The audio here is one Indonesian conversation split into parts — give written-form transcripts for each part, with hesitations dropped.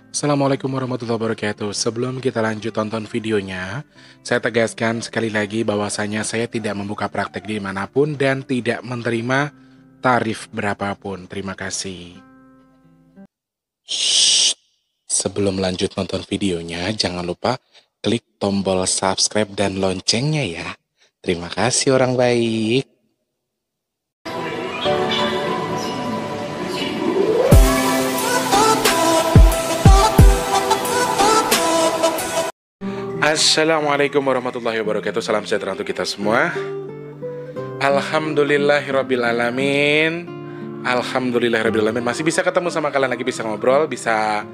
Assalamualaikum warahmatullahi wabarakatuh. Sebelum kita lanjut tonton videonya, saya tegaskan sekali lagi bahwasanya saya tidak membuka praktek dimanapun dan tidak menerima tarif berapapun. Terima kasih. Shh. Sebelum lanjut nonton videonya, jangan lupa klik tombol subscribe dan loncengnya ya. Terima kasih orang baik. Assalamualaikum warahmatullahi wabarakatuh. Salam sejahtera untuk kita semua. Alhamdulillahirrabbilalamin. Alhamdulillahirrabbilalamin. Masih bisa ketemu sama kalian lagi, bisa ngobrol, bisa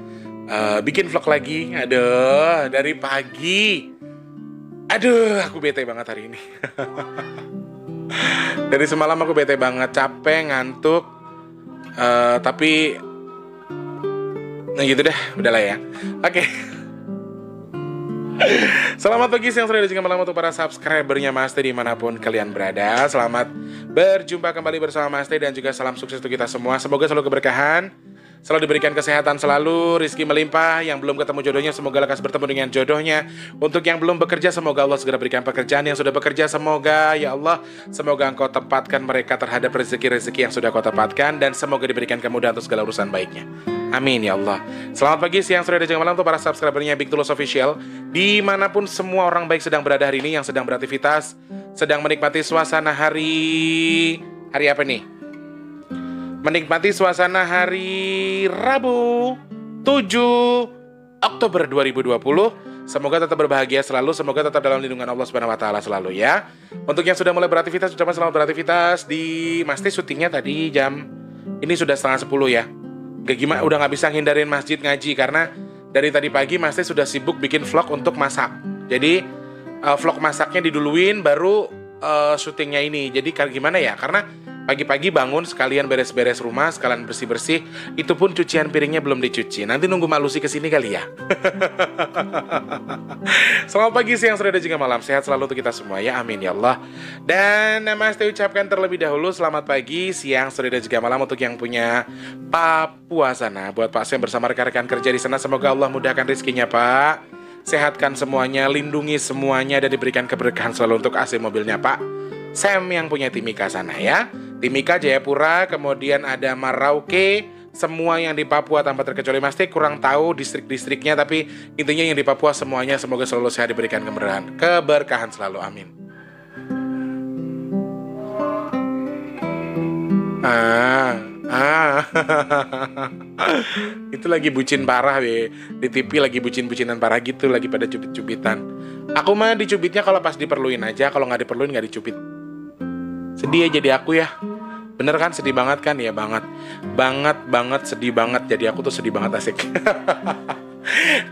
bikin vlog lagi. Aduh, dari pagi. Aduh, aku bete banget hari ini. Dari semalam aku bete banget, capek, ngantuk. Tapi nah gitu deh, udahlah ya. Oke. Selamat pagi, siang, sore, dan juga malam untuk para subscribernya Mas Teh dimanapun kalian berada. Selamat berjumpa kembali bersama Mas Teh dan juga salam sukses untuk kita semua. Semoga selalu keberkahan, selalu diberikan kesehatan selalu, rezeki melimpah. Yang belum ketemu jodohnya semoga lekas bertemu dengan jodohnya. Untuk yang belum bekerja semoga Allah segera berikan pekerjaan. Yang sudah bekerja semoga ya Allah, semoga Engkau tepatkan mereka terhadap rezeki-rezeki yang sudah Kau tepatkan, dan semoga diberikan kemudahan untuk segala urusan baiknya. Amin ya Allah. Selamat pagi, siang, sore, dan juga malam untuk para subscribernya Big Tulus Official dimanapun semua orang baik sedang berada hari ini, yang sedang beraktivitas, sedang menikmati suasana hari apa nih? Menikmati suasana hari Rabu 7 Oktober 2020. Semoga tetap berbahagia selalu, semoga tetap dalam lindungan Allah Subhanahu wa taala selalu ya. Untuk yang sudah mulai beraktivitas, ucapan selamat beraktivitas. Di Mas Teh syutingnya tadi jam ini sudah setengah 10 ya. Gak gimana, udah gak bisa ngindarin masjid ngaji karena dari tadi pagi Mas Teh sudah sibuk bikin vlog untuk masak. Jadi vlog masaknya diduluin baru syutingnya ini. Jadi gimana ya, karena pagi-pagi bangun sekalian beres-beres rumah, sekalian bersih-bersih. Itu pun cucian piringnya belum dicuci. Nanti nunggu Malusi kesini kali ya. Selamat pagi, siang, sore, dan juga malam. Sehat selalu untuk kita semua ya, amin ya Allah. Dan Mas Teh ucapkan terlebih dahulu selamat pagi, siang, sore, dan juga malam untuk yang punya Papua sana. Buat Pak Sam bersama rekan-rekan kerja di sana, semoga Allah mudahkan rezekinya Pak. Sehatkan semuanya, lindungi semuanya, dan diberikan keberkahan selalu untuk AC mobilnya Pak Sam yang punya Timika sana ya. Timika, Jayapura, kemudian ada Merauke, semua yang di Papua tanpa terkecuali. Mas Teh kurang tahu distrik-distriknya, tapi intinya yang di Papua semuanya semoga selalu sehat, diberikan keberkahan selalu, amin. Itu lagi bucin parah be. Di TV lagi bucin-bucinan parah gitu, lagi pada cubit-cubitan. Aku mah dicubitnya kalau pas diperluin aja, kalau nggak diperluin nggak dicubit. Sedih ya jadi aku ya. Bener kan, sedih banget kan? Ya banget. Banget sedih banget. Jadi aku tuh sedih banget, asik.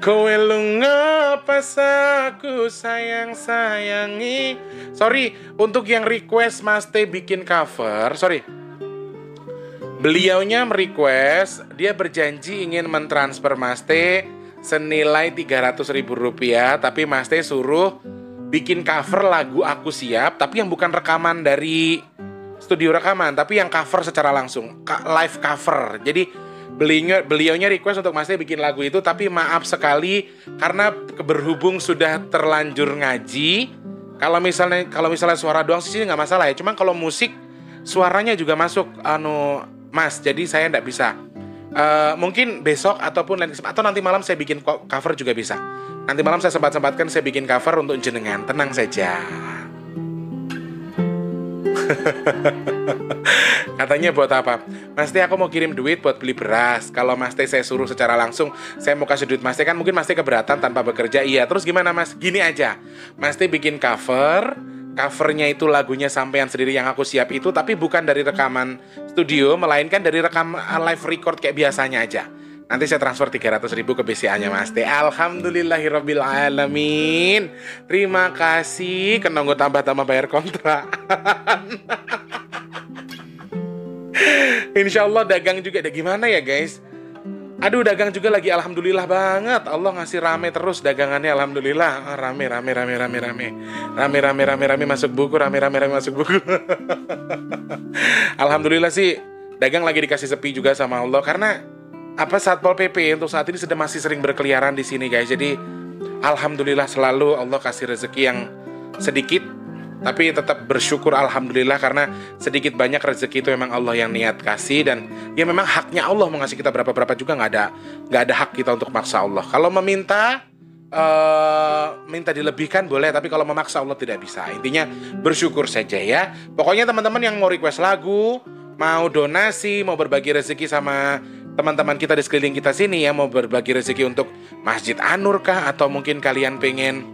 Kowe lunga pas aku sayang-sayangi. Sorry, untuk yang request Mas Teh bikin cover, sorry. Beliaunya merequest, dia berjanji ingin mentransfer Mas Teh senilai Rp300.000, tapi Mas Teh suruh bikin cover lagu Aku Siap, tapi yang bukan rekaman dari studio rekaman, tapi yang cover secara langsung, live cover. Jadi beliaunya request untuk Mas Teh bikin lagu itu, tapi maaf sekali karena berhubung sudah terlanjur ngaji. Kalau misalnya suara doang sih nggak masalah ya, cuma kalau musik suaranya juga masuk Mas, jadi saya nggak bisa. Mungkin besok ataupun atau nanti malam saya bikin cover juga bisa. Nanti malam saya sempat-sempatkan saya bikin cover untuk jenengan. Tenang saja. Katanya buat apa? Mas Teh, aku mau kirim duit buat beli beras. Kalau Mas Teh saya suruh secara langsung, saya mau kasih duit Mas Teh, kan mungkin Mas Teh keberatan tanpa bekerja. Iya, terus gimana Mas? Gini aja, Mas Teh bikin covernya itu lagunya Sampean Sendiri Yang Aku Siap itu, tapi bukan dari rekaman studio, melainkan dari rekam live record kayak biasanya aja. Nanti saya transfer 300.000 ke BCA-nya Mas Teh. Alhamdulillahirrabbilalamin. Terima kasih. Kenonggo tambah-tambah bayar kontrak. Insya Allah dagang juga. Ada gimana ya guys? Aduh, dagang juga lagi alhamdulillah banget. Allah ngasih rame terus dagangannya, alhamdulillah. Rame masuk buku, rame masuk buku. Alhamdulillah sih dagang lagi dikasih sepi juga sama Allah, karena Satpol PP untuk saat ini masih sering berkeliaran di sini guys. Jadi alhamdulillah selalu Allah kasih rezeki yang sedikit, tapi tetap bersyukur alhamdulillah karena sedikit banyak rezeki itu memang Allah yang niat kasih, dan ya memang haknya Allah mau ngasih kita berapa juga, nggak ada hak kita untuk maksa Allah. Kalau meminta minta dilebihkan boleh, tapi kalau memaksa Allah tidak bisa. Intinya bersyukur saja ya. Pokoknya teman-teman yang mau request lagu, mau donasi, mau berbagi rezeki sama teman-teman kita di sekeliling kita sini ya, mau berbagi rezeki untuk Masjid An-Nur kah, atau mungkin kalian pengen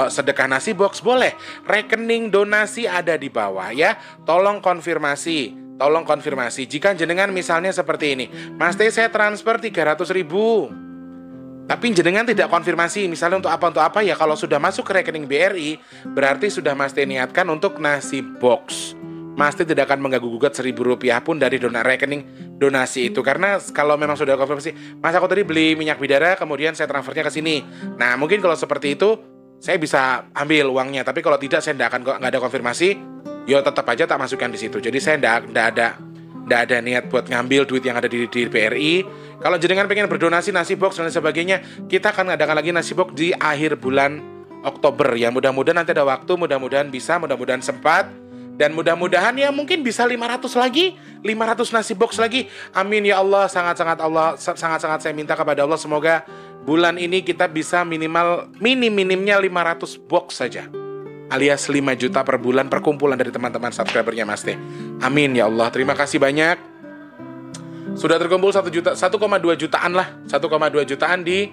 sedekah nasi box, boleh. Rekening donasi ada di bawah ya. Tolong konfirmasi. Jika jenengan misalnya seperti ini, Mas Teh saya transfer 300.000, tapi jenengan tidak konfirmasi misalnya untuk apa ya. Kalau sudah masuk ke rekening BRI, berarti sudah Mas Teh niatkan untuk nasi box. Mas Teh tidak akan mengganggu-gugat Rp1.000 pun dari rekening donasi itu. Karena kalau memang sudah konfirmasi, Mas aku tadi beli minyak bidara, kemudian saya transfernya ke sini. Nah mungkin kalau seperti itu saya bisa ambil uangnya. Tapi kalau tidak, saya nggak ada konfirmasi, ya tetap aja tak masukkan di situ. Jadi saya nggak ada niat buat ngambil duit yang ada di BRI. Kalau jenengan pengen berdonasi nasi box dan sebagainya, kita akan ngadakan lagi nasi box di akhir bulan Oktober ya. Mudah-mudahan nanti ada waktu, mudah-mudahan bisa, mudah-mudahan sempat. Dan mudah-mudahan ya mungkin bisa 500 lagi, 500 nasi box lagi. Amin ya Allah. Sangat-sangat saya minta kepada Allah, semoga bulan ini kita bisa minimnya 500 box saja, alias 5 juta per bulan perkumpulan dari teman-teman subscribernya Mas Teh. Amin ya Allah. Terima kasih banyak. Sudah terkumpul 1,2 jutaan lah. 1,2 jutaan di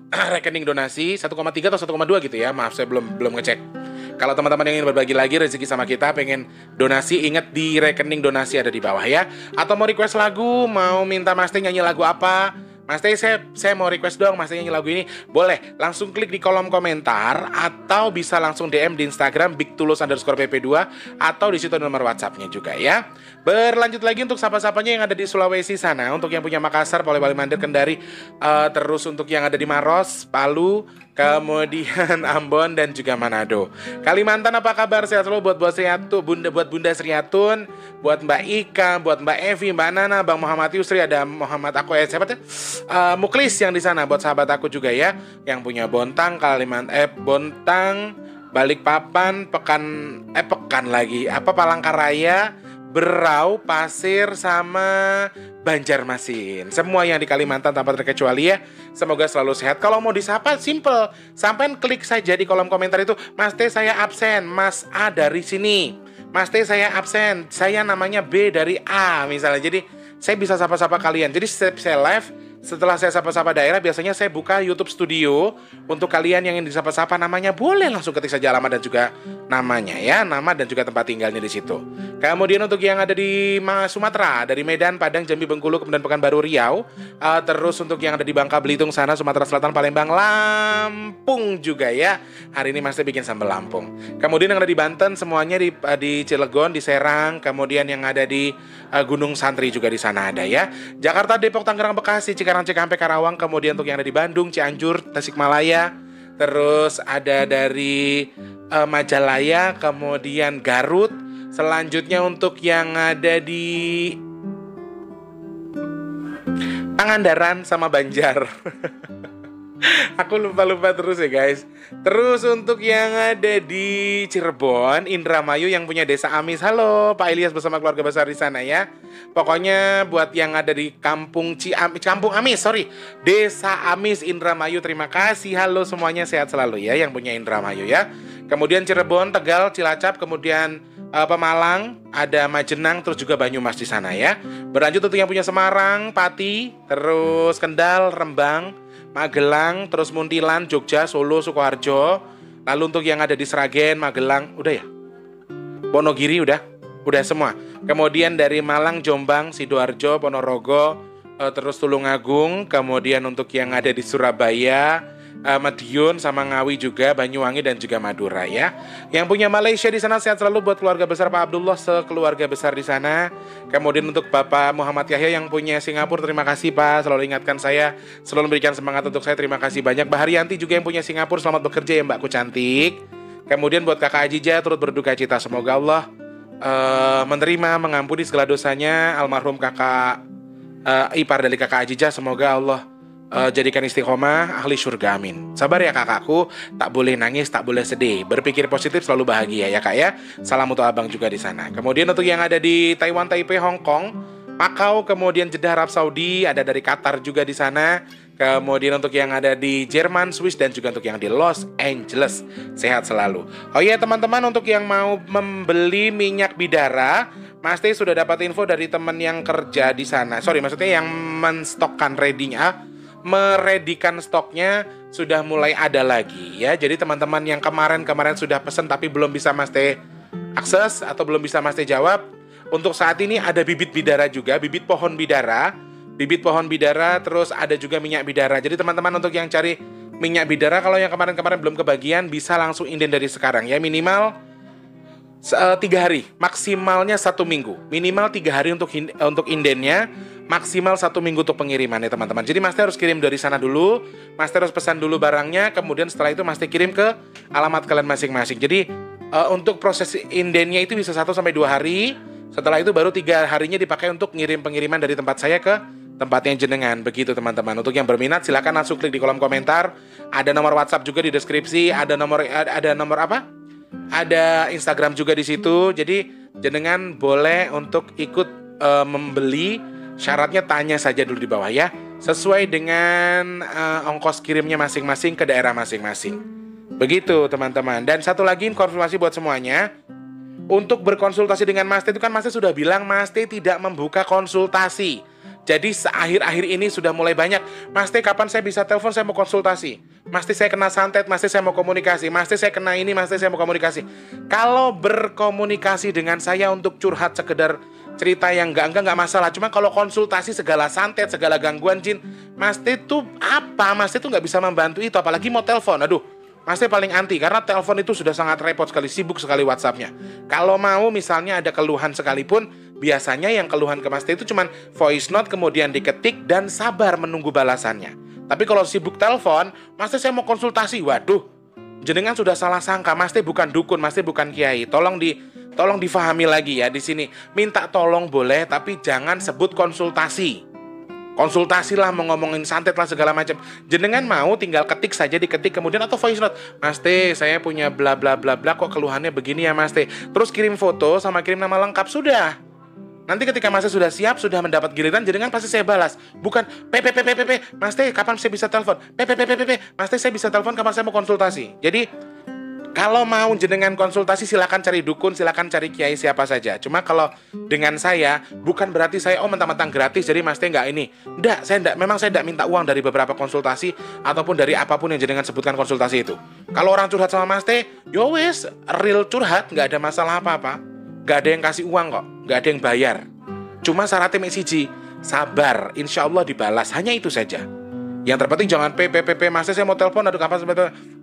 rekening donasi. 1,3 atau 1,2 gitu ya. Maaf saya belum ngecek. Kalau teman-teman yang ingin berbagi lagi rezeki sama kita, pengen donasi, ingat di rekening donasi ada di bawah ya. Atau mau request lagu, mau minta Mas Teh nyanyi lagu apa, Mas Teh saya mau request dong Mas Teh nyanyi lagu ini, boleh langsung klik di kolom komentar, atau bisa langsung DM di Instagram bigtulus_pp2, atau di situ nomor WhatsAppnya juga ya. Berlanjut lagi untuk sapa-sapanya yang ada di Sulawesi sana, untuk yang punya Makassar, Polewali Mandar, Kendari, terus untuk yang ada di Maros, Palu, kemudian Ambon dan juga Manado. Kalimantan apa kabar? Sehat selalu buat Bunda Sriatun, buat Mbak Ika, buat Mbak Evi, Mbak Nana, Bang Muhammad Yusri, ada Muhammad siapa tuh? Muklis yang di sana, buat sahabat aku juga ya, yang punya Bontang, Bontang, Balikpapan, Palangkaraya, Berau, Pasir, sama Banjarmasin. Semua yang di Kalimantan tanpa terkecuali ya. Semoga selalu sehat. Kalau mau disapa, simple. Sampai klik saja di kolom komentar itu, Mas Teh saya absen, Mas A dari sini. Mas Teh saya absen, saya namanya B dari A misalnya. Jadi saya bisa sapa-sapa kalian. Jadi setiap saya live, setelah saya sapa-sapa daerah, biasanya saya buka YouTube Studio. Untuk kalian yang ingin disapa-sapa namanya, boleh langsung ketik saja alamat dan juga namanya ya, nama dan juga tempat tinggalnya di situ. Kemudian untuk yang ada di Sumatera, dari Medan, Padang, Jambi, Bengkulu, kemudian Pekanbaru, Riau, terus untuk yang ada di Bangka Belitung sana, Sumatera Selatan, Palembang, Lampung juga ya. Hari ini Mas Teh bikin sambal Lampung. Kemudian yang ada di Banten, semuanya di Cilegon, di Serang, kemudian yang ada di Gunung Santri juga di sana ada ya. Jakarta, Depok, Tangerang, Bekasi, Cikarang, Cikampek, Karawang, kemudian untuk yang ada di Bandung, Cianjur, Tasikmalaya, terus ada dari Majalaya, kemudian Garut. Selanjutnya untuk yang ada di Pangandaran sama Banjar. Aku lupa terus ya guys. Terus untuk yang ada di Cirebon, Indramayu yang punya Desa Amis, halo Pak Ilyas bersama keluarga besar di sana ya. Pokoknya buat yang ada di Kampung Amis, Desa Amis, Indramayu, terima kasih. Halo semuanya, sehat selalu ya yang punya Indramayu ya. Kemudian Cirebon, Tegal, Cilacap, kemudian Pemalang, ada Majenang, terus juga Banyumas di sana ya. Berlanjut untuk yang punya Semarang, Pati, terus Kendal, Rembang, Magelang, terus Muntilan, Jogja, Solo, Sukoharjo. Lalu untuk yang ada di Sragen, Magelang, udah ya? Wonogiri udah semua. Kemudian dari Malang, Jombang, Sidoarjo, Ponorogo, terus Tulungagung. Kemudian untuk yang ada di Surabaya, Madiun sama Ngawi juga, Banyuwangi dan juga Madura ya. Yang punya Malaysia di sana sehat selalu buat keluarga besar Pak Abdullah, sekeluarga besar di sana. Kemudian untuk Bapak Muhammad Yahya yang punya Singapura, terima kasih Pak, selalu ingatkan saya, selalu memberikan semangat untuk saya, terima kasih banyak. Mbak Haryanti juga yang punya Singapura, selamat bekerja ya Mbakku cantik. Kemudian buat Kakak Ajija turut berduka cita, semoga Allah menerima, mengampuni segala dosanya almarhum Kakak ipar dari kakak Ajijah, semoga Allah jadikan istiqomah ahli surga, amin. Sabar ya kakakku, tak boleh nangis, tak boleh sedih, berpikir positif, selalu bahagia ya kak ya. Salam untuk abang juga di sana. Kemudian untuk yang ada di Taiwan, Taipei, Hong Kong, Makau, kemudian Jeddah, Arab Saudi, ada dari Qatar juga di sana. Kemudian untuk yang ada di Jerman, Swiss, dan juga untuk yang di Los Angeles, sehat selalu. Oh iya teman-teman, untuk yang mau membeli minyak bidara, Mas Teh sudah dapat info dari teman yang kerja di sana. Sorry, maksudnya yang menstokkan meredikan stoknya sudah mulai ada lagi ya. Jadi teman-teman yang kemarin sudah pesan tapi belum bisa Mas Teh akses atau belum bisa Mas Teh jawab, untuk saat ini ada bibit bidara juga, bibit pohon bidara, terus ada juga minyak bidara. Jadi teman-teman untuk yang cari minyak bidara, kalau yang kemarin belum kebagian, bisa langsung inden dari sekarang ya. Minimal 3 hari, maksimalnya 1 minggu. Minimal 3 hari untuk indennya, maksimal 1 minggu untuk pengiriman ya teman-teman. Jadi Mas Teh harus kirim dari sana dulu, Mas Teh harus pesan dulu barangnya, kemudian setelah itu Mas Teh kirim ke alamat kalian masing-masing. Jadi untuk proses indennya itu bisa 1-2 hari. Setelah itu baru 3 harinya dipakai untuk ngirim pengiriman dari tempat saya ke tempatnya jenengan. Begitu teman-teman. Untuk yang berminat silakan langsung klik di kolom komentar. Ada nomor WhatsApp juga di deskripsi. Ada nomor apa? Ada Instagram juga di situ. Jadi jenengan boleh untuk ikut membeli. Syaratnya tanya saja dulu di bawah ya. Sesuai dengan ongkos kirimnya masing-masing ke daerah masing-masing. Begitu teman-teman. Dan satu lagi konfirmasi buat semuanya. Untuk berkonsultasi dengan Mas Teh itu kan Mas Teh sudah bilang Mas Teh tidak membuka konsultasi. Jadi akhir-akhir ini sudah mulai banyak, Mas Teh kapan saya bisa telepon, saya mau konsultasi. Mas Teh saya kena santet, Mas Teh saya mau komunikasi. Mas Teh saya kena ini, Mas Teh saya mau komunikasi. Kalau berkomunikasi dengan saya untuk curhat sekedar cerita yang enggak masalah. Cuma kalau konsultasi segala santet, segala gangguan jin, Mas Teh tuh apa? Mas Teh tuh nggak bisa membantu itu, apalagi mau telepon. Aduh, Mas Teh paling anti karena telepon itu sudah sangat repot sekali, sibuk sekali WhatsApp-nya. Kalau mau misalnya ada keluhan sekalipun, biasanya yang keluhan ke Mas Teh itu cuman voice note kemudian diketik dan sabar menunggu balasannya. Tapi kalau sibuk telepon, Mas Teh saya mau konsultasi, waduh, jenengan sudah salah sangka. Mas Teh bukan dukun, Mas Teh bukan kiai. Tolong difahami lagi ya di sini. Minta tolong boleh, tapi jangan sebut konsultasi. Konsultasi lah, mau ngomongin santet lah segala macam. Jenengan mau tinggal ketik saja, diketik kemudian atau voice note. Mas Teh, saya punya bla bla bla bla, kok keluhannya begini ya Mas Teh. Terus kirim foto sama kirim nama lengkap, sudah. Nanti ketika Mas Teh sudah siap, sudah mendapat giliran, jenengan pasti saya balas. Bukan Mas Teh kapan saya bisa telepon? Mas Teh saya bisa telepon kapan saya mau konsultasi. Jadi kalau mau jenengan konsultasi silakan cari dukun, silakan cari kiai siapa saja. Cuma kalau dengan saya bukan berarti saya mentang-mentang gratis jadi Mas Teh nggak ini. Memang saya enggak minta uang dari beberapa konsultasi ataupun dari apapun yang jenengan sebutkan konsultasi itu. Kalau orang curhat sama Mas Teh, yo wes, real curhat, nggak ada masalah apa-apa. Nggak ada yang kasih uang kok, nggak ada yang bayar. Cuma syaratnya siji, sabar, insya Allah dibalas, hanya itu saja. Yang terpenting jangan Mas Teh saya mau telepon, aduh kapan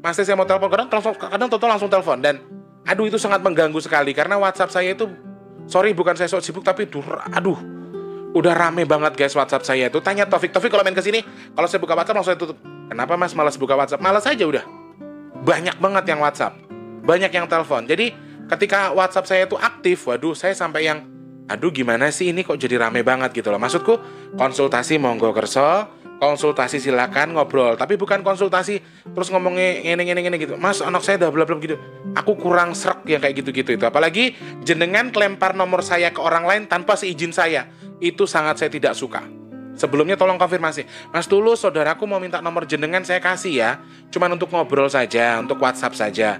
Mas Teh saya mau telepon, kadang total langsung telepon. Dan aduh itu sangat mengganggu sekali, karena WhatsApp saya itu, sorry bukan saya sok sibuk, tapi aduh, udah rame banget guys WhatsApp saya itu. Tanya Taufik kalau main kesini, kalau saya buka WhatsApp langsung saya tutup. Kenapa Mas malas buka WhatsApp? Malas aja udah. Banyak banget yang WhatsApp, banyak yang telepon. Jadi ketika WhatsApp saya itu aktif, waduh saya sampai yang, aduh gimana sih ini kok jadi rame banget gitu loh. Maksudku konsultasi monggo kerso, konsultasi silakan ngobrol, tapi bukan konsultasi terus ngomongnya ngene gitu. Mas, anak saya udah bla-bla gitu. Aku kurang srek yang kayak gitu-gitu itu. Apalagi jenengan kelempar nomor saya ke orang lain tanpa seizin saya. Itu sangat saya tidak suka. Sebelumnya tolong konfirmasi. Mas Tulus, saudaraku mau minta nomor jenengan, saya kasih ya. Cuman untuk ngobrol saja, untuk WhatsApp saja.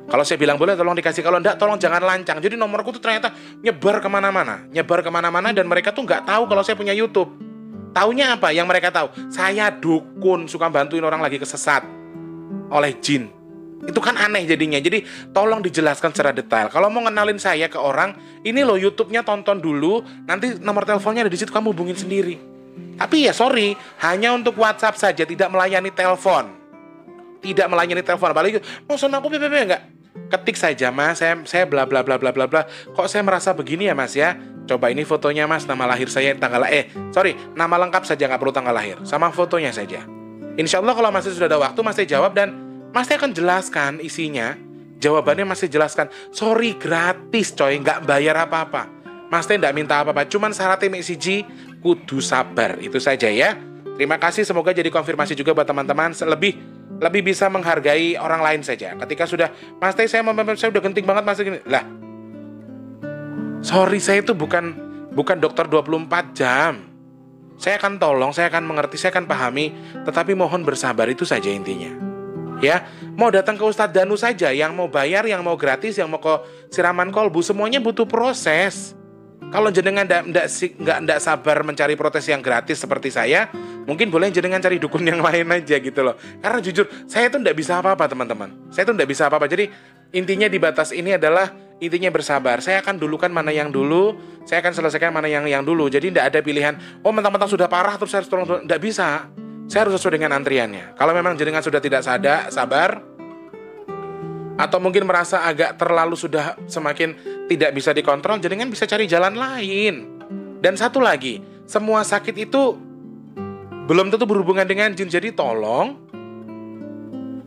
Kalau saya bilang boleh tolong dikasih, kalau enggak tolong jangan lancang. Jadi nomorku tuh ternyata nyebar kemana-mana dan mereka tuh nggak tahu kalau saya punya YouTube. Taunya apa? Yang mereka tahu, saya dukun, suka bantuin orang lagi kesesat oleh jin. Itu kan aneh jadinya. Jadi tolong dijelaskan secara detail. Kalau mau ngenalin saya ke orang, ini loh YouTube-nya, tonton dulu, nanti nomor teleponnya ada di situ, kamu hubungin sendiri. Tapi ya sorry, hanya untuk WhatsApp saja, tidak melayani telepon. Tidak melayani telepon. Apalagi mau son aku PPP enggak? Ketik saja Mas, saya bla bla bla bla bla bla. Kok saya merasa begini ya Mas ya? Coba ini fotonya Mas, nama lahir saya, nama lengkap saja, nggak perlu tanggal lahir, sama fotonya saja. Insya Allah kalau Mas sudah ada waktu, Mas jawab dan Mas akan jelaskan isinya. Jawabannya Mas jelaskan. Sorry, gratis coy, nggak bayar apa-apa. Mas nggak minta apa-apa, cuman syaratnya siji, kudu sabar. Itu saja ya. Terima kasih, semoga jadi konfirmasi juga buat teman-teman. Lebih bisa menghargai orang lain saja. Ketika sudah, Mas Teh saya udah genting banget Mas Teh gini. Lah, sorry, saya itu bukan dokter 24 jam. Saya akan tolong, saya akan mengerti, saya akan pahami, tetapi mohon bersabar, itu saja intinya. Ya, mau datang ke Ustadz Danu saja, yang mau bayar, yang mau gratis, yang mau ke siraman kolbu, semuanya butuh proses. Kalau jenengan nggak sabar mencari protes yang gratis seperti saya, mungkin boleh jenengan cari dukun yang lain aja gitu loh. Karena jujur, saya tuh nggak bisa apa-apa teman-teman. Saya tuh nggak bisa apa-apa. Jadi intinya di batas ini adalah intinya bersabar. Saya akan dulukan mana yang dulu, saya akan selesaikan mana yang dulu. Jadi nggak ada pilihan, oh mentang-mentang sudah parah terus saya harus tolong. Nggak bisa. Saya harus sesuai dengan antriannya. Kalau memang jenengan sudah tidak sabar, atau mungkin merasa agak terlalu sudah semakin tidak bisa dikontrol, jenengan bisa cari jalan lain. Dan satu lagi, semua sakit itu belum tentu berhubungan dengan jin. Jadi tolong,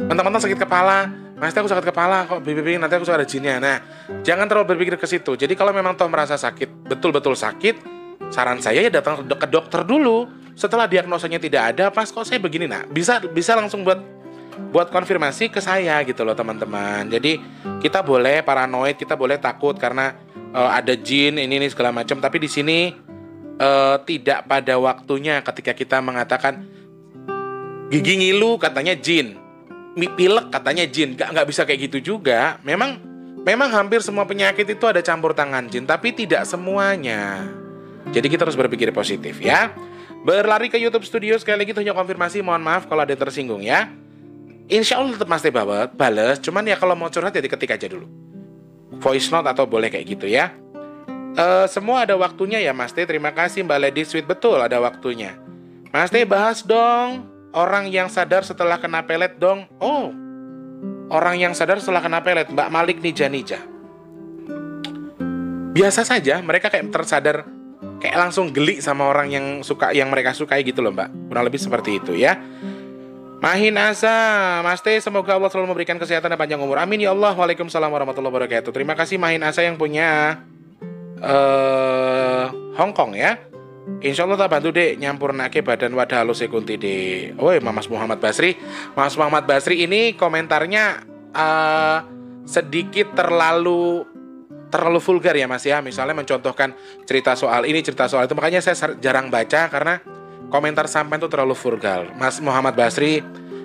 mentang-mentang sakit kepala, Mas aku sakit kepala kok, nanti aku suka ada jinnya. Nah, jangan terlalu berpikir ke situ. Jadi kalau memang toh merasa sakit, betul-betul sakit, saran saya ya datang ke dokter dulu. Setelah diagnosanya tidak ada, pas kok saya begini, nah bisa langsung buat konfirmasi ke saya gitu loh teman-teman. Jadi kita boleh paranoid, kita boleh takut karena ada jin ini segala macam. Tapi di sini tidak pada waktunya ketika kita mengatakan gigi ngilu katanya jin, pilek katanya jin. Nggak bisa kayak gitu juga. Memang hampir semua penyakit itu ada campur tangan jin, tapi tidak semuanya. Jadi kita harus berpikir positif ya. Berlari ke YouTube Studio, sekali lagi hanya konfirmasi, mohon maaf kalau ada yang tersinggung ya. Insya Allah tetap Mas Teh bales, cuman ya kalau mau curhat ya diketik aja dulu, voice note atau boleh kayak gitu ya. Semua ada waktunya ya Mas Teh. Terima kasih Mbak Lady Sweet, betul ada waktunya. Mas Teh bahas dong orang yang sadar setelah kena pelet dong. Oh, orang yang sadar setelah kena pelet, Mbak Malik Nija. Biasa saja, mereka kayak tersadar, kayak langsung geli sama orang yang mereka sukai gitu loh Mbak. Kurang lebih seperti itu ya. Mahin Asa, Mas Teh, semoga Allah selalu memberikan kesehatan dan panjang umur. Amin ya Allah. Waalaikumsalam warahmatullahi wabarakatuh. Terima kasih Mahin Asa yang punya Hong Kong ya. Insya Allah tak bantu dek nyampurnake badan wadah halus Kunti dek. Oh Mas Muhammad Basri. Mas Muhammad Basri ini komentarnya sedikit terlalu vulgar ya Mas ya. Misalnya mencontohkan cerita soal ini, cerita soal itu. Makanya saya jarang baca karena komentar sampai itu terlalu vulgar. Mas Muhammad Basri,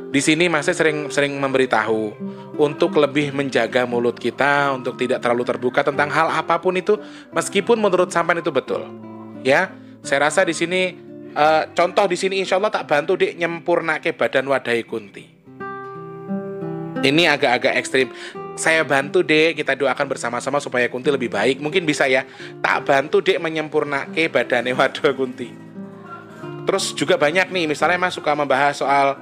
di sini Mas sering memberitahu untuk lebih menjaga mulut kita, untuk tidak terlalu terbuka tentang hal apapun itu, meskipun menurut sampean itu betul. Ya, saya rasa di sini contoh di sini insya Allah tak bantu dek nyempurnake badan wadai Kunti. Ini agak-agak ekstrim. Saya bantu dek, kita doakan bersama-sama supaya Kunti lebih baik. Mungkin bisa ya. Tak bantu dek menyempurnake badane wadai Kunti. Terus juga banyak nih, misalnya Mas suka membahas soal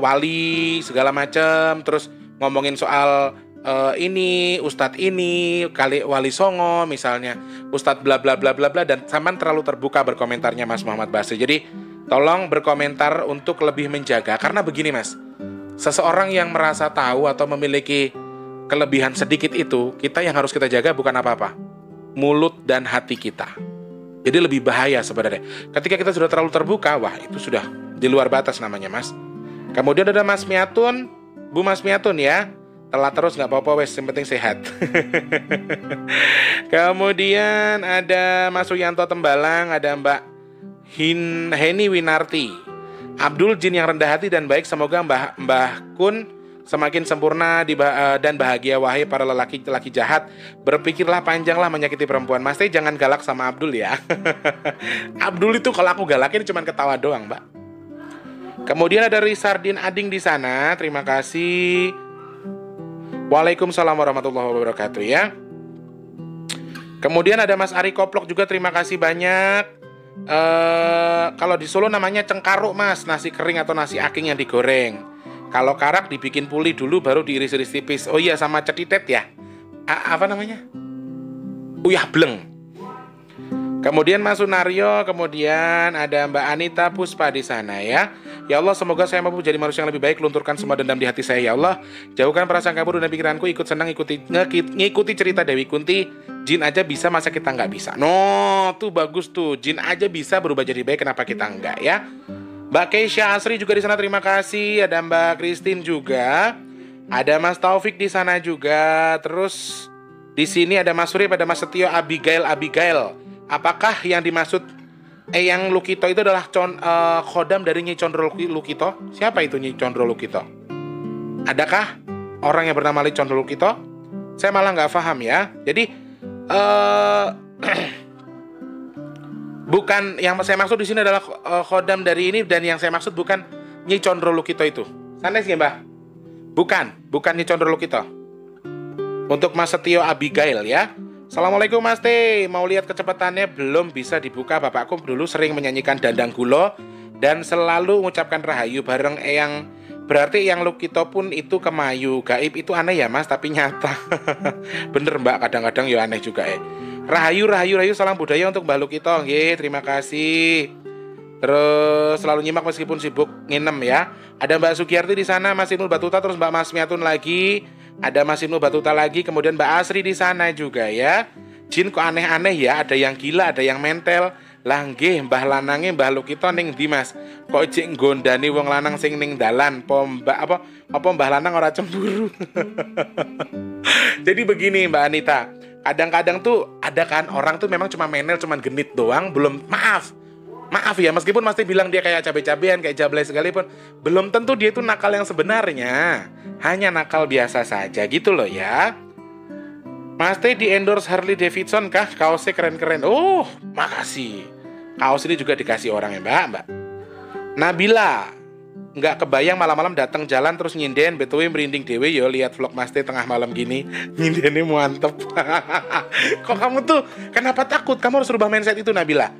wali segala macam, terus ngomongin soal ini Ustadz ini kali Wali Songo misalnya, Ustadz bla bla bla bla bla, dan sampean terlalu terbuka berkomentarnya Mas Muhammad Basri. Jadi tolong berkomentar untuk lebih menjaga, karena begini Mas, seseorang yang merasa tahu atau memiliki kelebihan sedikit itu, kita yang harus kita jaga bukan apa-apa, mulut dan hati kita. Jadi lebih bahaya sebenarnya. Ketika kita sudah terlalu terbuka, wah itu sudah di luar batas namanya Mas. Kemudian ada Mas Miatun, Bu Mas Miatun ya. Telat terus nggak apa-apa wes, yang penting sehat. Kemudian ada Mas Suyanto Tembalang, ada Mbak Heni Winarti. Abdul, jin yang rendah hati dan baik, semoga Mbah Kun semakin sempurna dan bahagia. Wahai para lelaki-lelaki jahat, berpikirlah panjanglah menyakiti perempuan. Mas Teh jangan galak sama Abdul ya. Abdul itu kalau aku galakin cuma ketawa doang Mbak. Kemudian ada Risardin Ading di sana, terima kasih. Waalaikumsalam warahmatullahi wabarakatuh ya. Kemudian ada Mas Ari Koplok juga, terima kasih banyak. Kalau di Solo namanya cengkaruk Mas, nasi kering atau nasi aking yang digoreng. Kalau karak dibikin puli dulu baru diiris-iris tipis. Oh iya, sama cetitet ya. Apa namanya? Uyah bleng. Kemudian Mas Sunario, kemudian ada Mbak Anita Puspa di sana ya. Ya Allah, semoga saya mampu jadi manusia yang lebih baik, lunturkan semua dendam di hati saya ya Allah. Jauhkan prasangka buruk dan pikiranku, ikut senang ngikuti cerita Dewi Kunti. Jin aja bisa, masa kita nggak bisa? No, tuh bagus tuh. Jin aja bisa berubah jadi baik, kenapa kita nggak ya? Mbak Keisha Asri juga di sana, terima kasih. Ada Mbak Christine juga. Ada Mas Taufik di sana juga. Terus di sini ada Mas Surip, ada Mas Setio, Abigail. Apakah yang dimaksud yang Lukito itu adalah khodam dari Nyi Condro Lukito? Siapa itu Nyi Condro Lukito? Adakah orang yang bernama Nyi Condro Lukito? Saya malah nggak paham ya. Jadi bukan, yang saya maksud di sini adalah khodam dari ini, dan yang saya maksud bukan Nyi Condro Lukito itu. Sanes nggih, Mbah? Bukan Nyi Condro Lukito. Untuk Mas Setio Abigail ya. Assalamualaikum Mas T, mau lihat kecepatannya belum bisa dibuka. Bapakku dulu sering menyanyikan Dandang Gulo dan selalu mengucapkan rahayu bareng Eyang. Berarti yang Lukito pun itu kemayu. Gaib itu aneh ya Mas, tapi nyata. Bener Mbak, kadang-kadang ya aneh juga Rahayu, salam budaya untuk Mbak Lukito. Nggih, terima kasih. Terus selalu nyimak meskipun sibuk nginem ya. Ada Mbak Sugiyarti di sana, Mas Inul Batuta, terus Mbak Masmiatun lagi. Ada Mas Inul Batuta lagi, kemudian Mbak Asri di sana juga ya. Jin kok aneh-aneh ya, ada yang gila, ada yang mentel. Lah nggih, Mbah lanange Mbah Lukito ning ndi Mas? Kok jek gondani wong lanang sing ning dalan, apa Mbah lanang ora cemburu. Jadi begini Mbak Anita, kadang-kadang tuh ada kan orang tuh memang cuma menel, cuma genit doang, belum Maaf ya, meskipun Mas T bilang dia kayak cabe-cabean, kayak jablay sekalipun, belum tentu dia itu nakal yang sebenarnya. Hanya nakal biasa saja gitu loh ya. Mas T di endorse Harley Davidson kah? Kaosnya keren-keren. Oh, makasih. Kaos ini juga dikasih orang ya Mbak. Nabila, nggak kebayang malam-malam datang jalan terus nyinden, betuwe merinding dewe yo lihat vlog Mas T tengah malam gini. Nyindennya mantep. Kok kamu tuh kenapa takut? Kamu harus rubah mindset itu Nabila.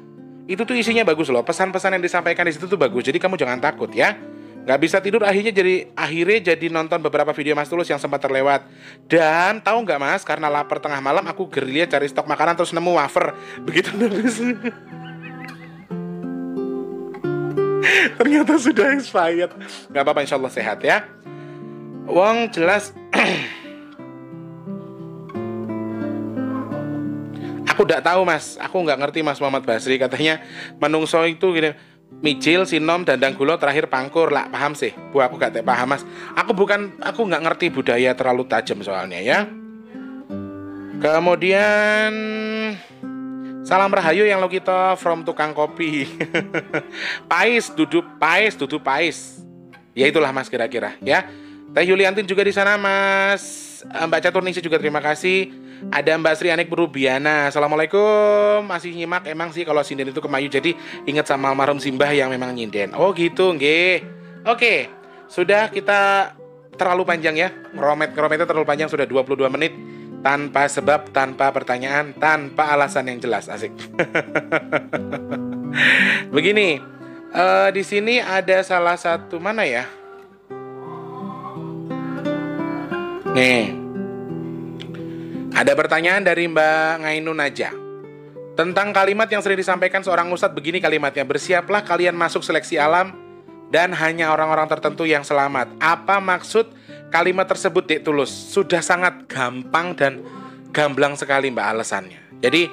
Itu tuh isinya bagus loh, pesan-pesan yang disampaikan di situ tuh bagus. Jadi kamu jangan takut ya. Nggak bisa tidur akhirnya jadi nonton beberapa video Mas Tulus yang sempat terlewat. Dan tahu nggak Mas, karena lapar tengah malam aku gerilya cari stok makanan terus nemu wafer. Begitu nulis. Ternyata sudah expired. Nggak apa-apa, insya Allah sehat ya. Wong jelas. Aku nggak tahu Mas, aku nggak ngerti Mas Muhammad Basri. Katanya menungso itu gini, micil, sinom, dandang gulo, terakhir pangkur lah. Paham sih? Bu aku gak paham Mas. Aku nggak ngerti budaya terlalu tajam soalnya ya. Kemudian salam rahayu yang lo kita from tukang kopi. Pais, duduk pais. Ya itulah Mas kira-kira ya. Teh Yuliantin juga di sana Mas. Mbak Caturningsi juga terima kasih. Ada Mbak Sri Anik Berubiana. Assalamualaikum. Masih nyimak emang sih kalau sinden itu kemayu. Jadi ingat sama almarhum Simbah yang memang nyinden. Oh gitu nggih. Oke. Sudah kita terlalu panjang ya. Ngerometnya terlalu panjang, sudah 22 menit. Tanpa sebab, tanpa pertanyaan, tanpa alasan yang jelas. Asik. Begini. Di sini ada salah satu mana ya? Nih. Ada pertanyaan dari Mbak Ngainun aja. Tentang kalimat yang sering disampaikan seorang ustadz, begini kalimatnya. Bersiaplah kalian masuk seleksi alam dan hanya orang-orang tertentu yang selamat. Apa maksud kalimat tersebut, Dek Tulus? Sudah sangat gampang dan gamblang sekali Mbak alasannya. Jadi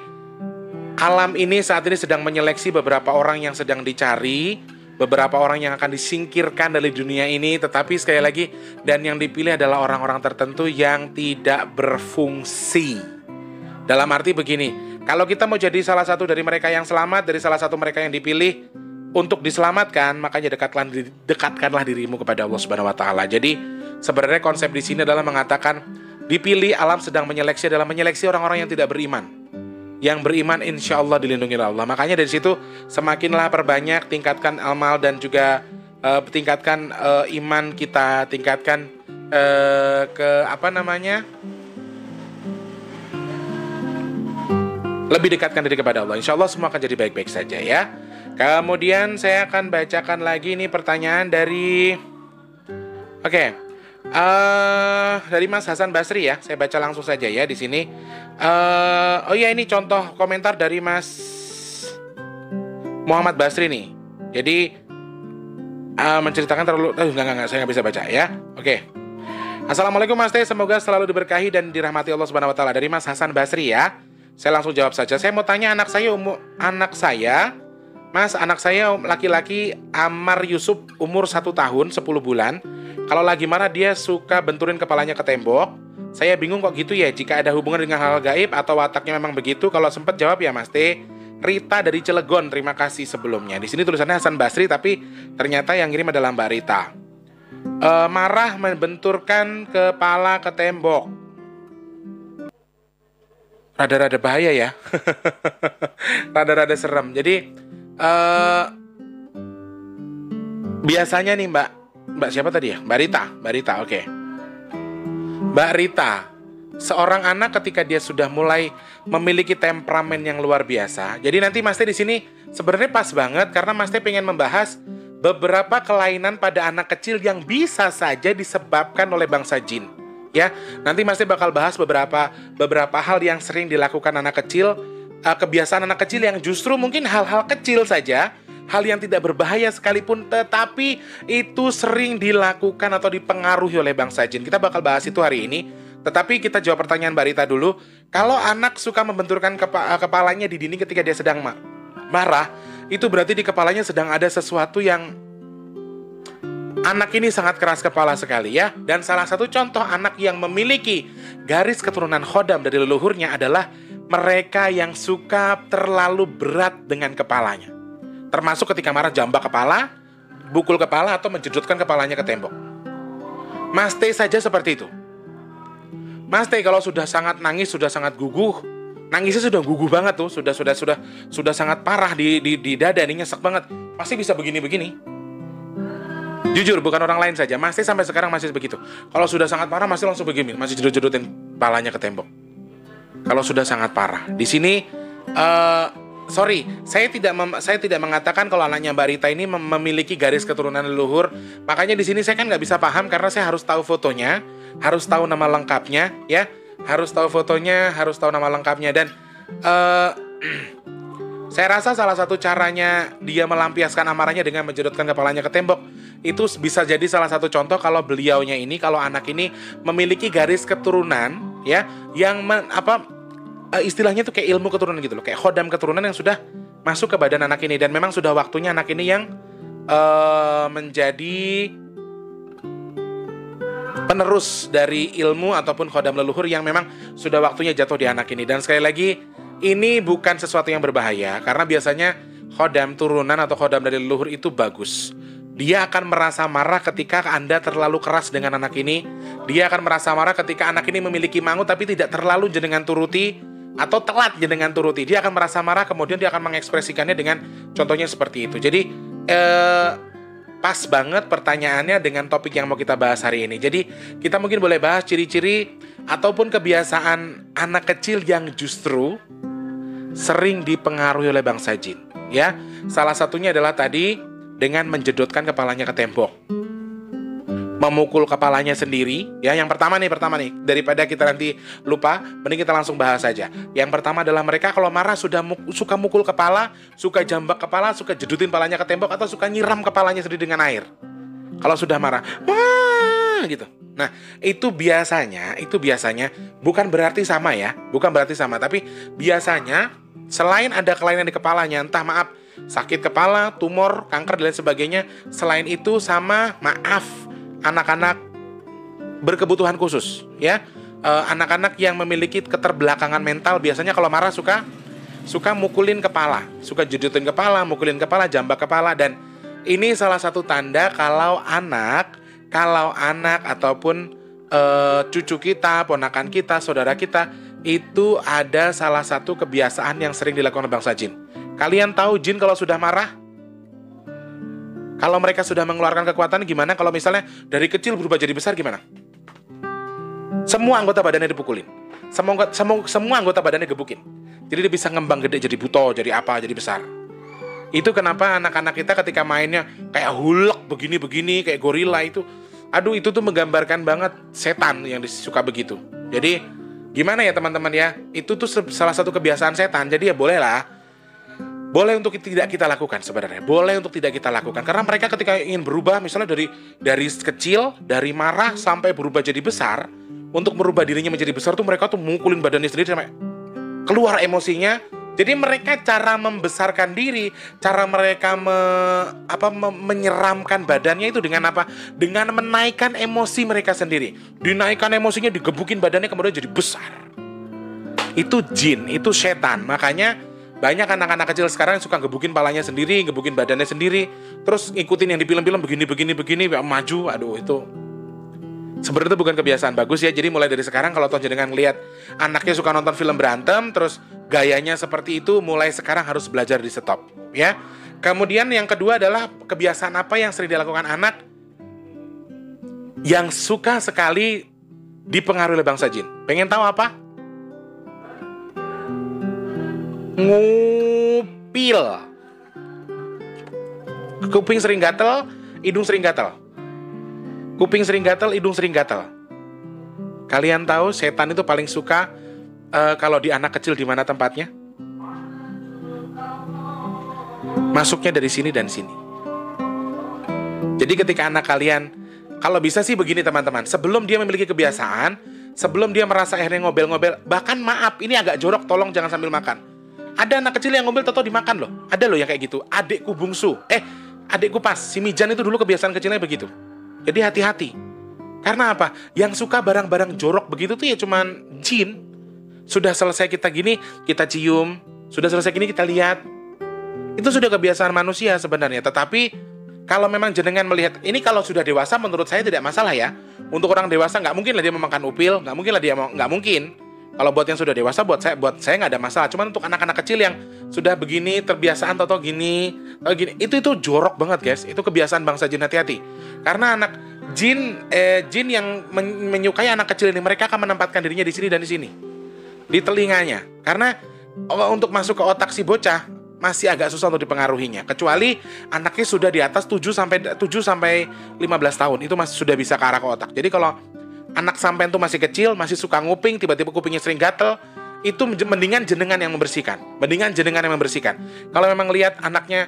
alam ini saat ini sedang menyeleksi beberapa orang yang sedang dicari, beberapa orang yang akan disingkirkan dari dunia ini. Tetapi sekali lagi, dan yang dipilih adalah orang-orang tertentu yang tidak berfungsi. Dalam arti begini, kalau kita mau jadi salah satu dari mereka yang selamat, dari salah satu mereka yang dipilih untuk diselamatkan, makanya dekatkanlah dirimu kepada Allah Subhanahu wa taala. Jadi sebenarnya konsep di sini adalah mengatakan dipilih, alam sedang menyeleksi, adalah menyeleksi orang-orang yang tidak beriman. Yang beriman insya Allah dilindungi oleh Allah. Makanya dari situ semakinlah perbanyak, tingkatkan amal dan juga tingkatkan iman kita, tingkatkan lebih dekatkan diri kepada Allah. Insya Allah semua akan jadi baik-baik saja ya. Kemudian saya akan bacakan lagi nih pertanyaan dari dari Mas Hasan Basri ya. Saya baca langsung saja ya di sini. Oh ya, ini contoh komentar dari Mas Muhammad Basri nih. Jadi menceritakan terlalu enggak, saya nggak bisa baca ya. Oke. Assalamualaikum Mas Teh, semoga selalu diberkahi dan dirahmati Allah Subhanahu wa taala. Dari Mas Hasan Basri ya. Saya langsung jawab saja. Saya mau tanya anak saya laki-laki Amar Yusuf umur 1 tahun 10 bulan. Kalau lagi marah dia suka benturin kepalanya ke tembok. Saya bingung kok gitu ya, jika ada hubungan dengan hal gaib atau wataknya memang begitu. Kalau sempat jawab ya Mas T. Rita dari Cilegon, terima kasih sebelumnya. Di sini tulisannya Hasan Basri, tapi ternyata yang ngirim adalah Mbak Rita. Marah membenturkan kepala ke tembok. Rada-rada bahaya ya. Rada-rada serem. Jadi biasanya nih Mbak siapa tadi ya? Mbak Rita, oke. Mbak Rita, seorang anak ketika dia sudah mulai memiliki temperamen yang luar biasa. Jadi nanti Mas Teh di sini sebenarnya pas banget karena Mas Teh pengen membahas beberapa kelainan pada anak kecil yang bisa saja disebabkan oleh bangsa jin. Ya, nanti Mas Teh bakal bahas beberapa hal yang sering dilakukan anak kecil, kebiasaan anak kecil yang justru mungkin hal-hal kecil saja, hal yang tidak berbahaya sekalipun, tetapi itu sering dilakukan atau dipengaruhi oleh bangsa jin. Kita bakal bahas itu hari ini. Tetapi kita jawab pertanyaan Mbak Rita dulu. Kalau anak suka membenturkan kepalanya di dinding ketika dia sedang marah, itu berarti di kepalanya sedang ada sesuatu yang anak ini sangat keras kepala sekali ya. Dan salah satu contoh anak yang memiliki garis keturunan khodam dari leluhurnya adalah mereka yang suka terlalu berat dengan kepalanya. Termasuk ketika marah jambak kepala, bukul kepala, atau menjedotkan kepalanya ke tembok. Mas T saja seperti itu. Mas T kalau sudah sangat nangis, sudah sangat guguh, nangisnya sudah guguh banget tuh, sudah sangat parah di dada, ini nyesek banget, pasti bisa begini-begini. Jujur, bukan orang lain saja, Mas T sampai sekarang masih begitu. Kalau sudah sangat parah, masih langsung begini, masih jedot-jedotin kepalanya ke tembok. Kalau sudah sangat parah. Di sini sorry, saya tidak mengatakan kalau anaknya Mbak Rita ini memiliki garis keturunan leluhur. Makanya di sini saya kan nggak bisa paham karena saya harus tahu fotonya, harus tahu nama lengkapnya, ya, harus tahu fotonya, harus tahu nama lengkapnya. Dan saya rasa salah satu caranya dia melampiaskan amarahnya dengan menjedotkan kepalanya ke tembok itu bisa jadi salah satu contoh kalau beliaunya ini, kalau anak ini memiliki garis keturunan, ya, yang istilahnya tuh kayak ilmu keturunan gitu loh, kayak khodam keturunan yang sudah masuk ke badan anak ini, dan memang sudah waktunya anak ini yang menjadi penerus dari ilmu ataupun khodam leluhur yang memang sudah waktunya jatuh di anak ini. Dan sekali lagi, ini bukan sesuatu yang berbahaya karena biasanya khodam turunan atau khodam dari leluhur itu bagus. Dia akan merasa marah ketika Anda terlalu keras dengan anak ini. Dia akan merasa marah ketika anak ini memiliki mangut tapi tidak terlalu jenengan turuti, atau telat jenengan turuti. Dia akan merasa marah, kemudian dia akan mengekspresikannya dengan contohnya seperti itu. Jadi pas banget pertanyaannya dengan topik yang mau kita bahas hari ini. Jadi kita mungkin boleh bahas ciri-ciri ataupun kebiasaan anak kecil yang justru sering dipengaruhi oleh bangsa jin, ya. Salah satunya adalah tadi dengan menjedotkan kepalanya ke tembok, memukul kepalanya sendiri, ya. Yang pertama nih, daripada kita nanti lupa, mending kita langsung bahas saja. Yang pertama adalah mereka kalau marah suka mukul kepala, suka jambak kepala, suka jedutin kepalanya ke tembok, atau suka nyiram kepalanya sendiri dengan air. Kalau sudah marah, wah gitu. Nah, itu biasanya bukan berarti sama ya, tapi biasanya selain ada kelainan di kepalanya, entah maaf sakit kepala, tumor, kanker dan lain sebagainya, selain itu sama anak-anak berkebutuhan khusus, ya, anak-anak yang memiliki keterbelakangan mental biasanya kalau marah suka mukulin kepala, suka jedutin kepala, mukulin kepala, jambak kepala. Dan ini salah satu tanda kalau anak ataupun cucu kita, ponakan kita, saudara kita itu ada salah satu kebiasaan yang sering dilakukan oleh bangsa jin. Kalian tahu jin kalau sudah marah, kalau mereka sudah mengeluarkan kekuatan gimana? Kalau misalnya dari kecil berubah jadi besar gimana? Semua anggota badannya dipukulin, semua anggota badannya gebukin. Jadi dia bisa ngembang gede, jadi buto, jadi apa, jadi besar. Itu kenapa anak-anak kita ketika mainnya kayak hulek begini-begini, kayak gorila itu, aduh itu tuh menggambarkan banget setan yang suka begitu. Jadi gimana ya teman-teman ya? Itu tuh salah satu kebiasaan setan. Jadi ya bolehlah boleh untuk tidak kita lakukan sebenarnya. Boleh untuk tidak kita lakukan. Karena mereka ketika ingin berubah, misalnya dari kecil, dari marah sampai berubah jadi besar, untuk merubah dirinya menjadi besar tuh mereka tuh mukulin badannya sendiri sampai keluar emosinya. Jadi mereka cara membesarkan diri, cara mereka menyeramkan badannya itu dengan apa? Dengan menaikkan emosi mereka sendiri. Dinaikkan emosinya, digebukin badannya kemudian jadi besar. Itu jin, itu setan. Makanya banyak anak-anak kecil sekarang yang suka gebukin palanya sendiri, gebukin badannya sendiri, terus ngikutin yang di film-film begini, maju. Aduh, itu sebenarnya itu bukan kebiasaan bagus ya. Jadi mulai dari sekarang kalau jenengan lihat anaknya suka nonton film berantem, terus gayanya seperti itu, mulai sekarang harus belajar di stop, ya. Kemudian yang kedua adalah kebiasaan apa yang sering dilakukan anak yang suka sekali dipengaruhi oleh bangsa jin. Pengen tahu apa? Ngupil. Kuping sering gatel, hidung sering gatel. Kuping sering gatel, hidung sering gatel. Kalian tahu setan itu paling suka kalau di anak kecil di mana tempatnya? Masuknya dari sini dan sini. Jadi ketika anak kalian, kalau bisa sih begini teman-teman, sebelum dia memiliki kebiasaan, sebelum dia merasa akhirnya ngobel-ngobel, bahkan maaf, ini agak jorok, tolong jangan sambil makan. Ada anak kecil yang ngomel tau dimakan loh. Ada loh yang kayak gitu. Adikku bungsu. Adikku pas. Si Mijan itu dulu kebiasaan kecilnya begitu. Jadi hati-hati. Karena apa? Yang suka barang-barang jorok begitu tuh ya cuman jin. Sudah selesai kita gini, kita cium. Sudah selesai gini kita lihat. Itu sudah kebiasaan manusia sebenarnya. Tetapi kalau memang jenengan melihat, ini kalau sudah dewasa menurut saya tidak masalah ya. Untuk orang dewasa nggak mungkin lah dia memakan upil. Nggak mungkin. Kalau buat yang sudah dewasa, buat saya nggak ada masalah. Cuman untuk anak-anak kecil yang sudah begini, terbiasaan atau gini, itu jorok banget guys. Itu kebiasaan bangsa jin, hati-hati. Karena anak jin yang menyukai anak kecil ini, mereka akan menempatkan dirinya di sini dan di sini, di telinganya. Karena untuk masuk ke otak si bocah masih agak susah untuk dipengaruhinya. Kecuali anaknya sudah di atas 7 sampai 15 tahun, itu masih sudah bisa ke arah ke otak. Jadi kalau anak sampean tuh masih kecil, masih suka nguping, tiba-tiba kupingnya sering gatel, itu mendingan jenengan yang membersihkan. Kalau memang lihat anaknya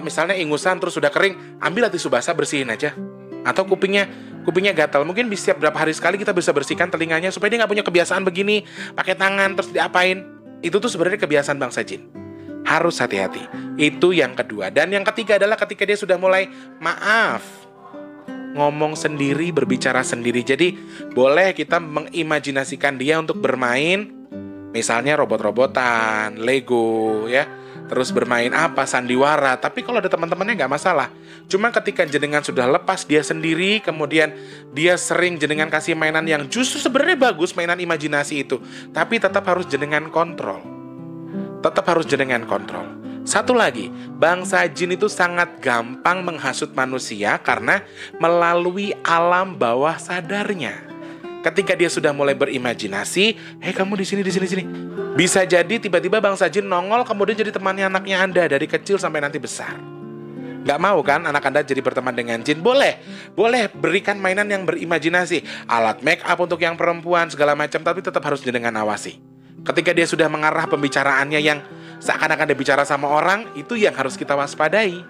misalnya ingusan terus sudah kering, ambil tisu basah bersihin aja. Atau kupingnya gatal, mungkin setiap berapa hari sekali kita bisa bersihkan telinganya supaya dia nggak punya kebiasaan begini, pakai tangan terus diapain. Itu tuh sebenarnya kebiasaan bangsa jin. Harus hati-hati. Itu yang kedua. Dan yang ketiga adalah ketika dia sudah mulai ngomong sendiri, berbicara sendiri. Jadi boleh kita mengimajinasikan dia untuk bermain, misalnya robot-robotan, Lego, ya. Terus bermain sandiwara. Tapi kalau ada teman-temannya nggak masalah. Cuma ketika jenengan sudah lepas dia sendiri, kemudian dia sering jenengan kasih mainan yang justru sebenarnya bagus, mainan imajinasi itu, tapi tetap harus jenengan kontrol. Satu lagi, bangsa jin itu sangat gampang menghasut manusia karena melalui alam bawah sadarnya. Ketika dia sudah mulai berimajinasi, kamu di sini. Bisa jadi tiba-tiba bangsa jin nongol kemudian jadi temannya anaknya Anda dari kecil sampai nanti besar. Gak mau kan anak Anda jadi berteman dengan jin? Boleh berikan mainan yang berimajinasi, alat make up untuk yang perempuan segala macam, tapi tetap harus jenengan awasi. Ketika dia sudah mengarah pembicaraannya yang seakan-akan dia bicara sama orang, itu yang harus kita waspadai.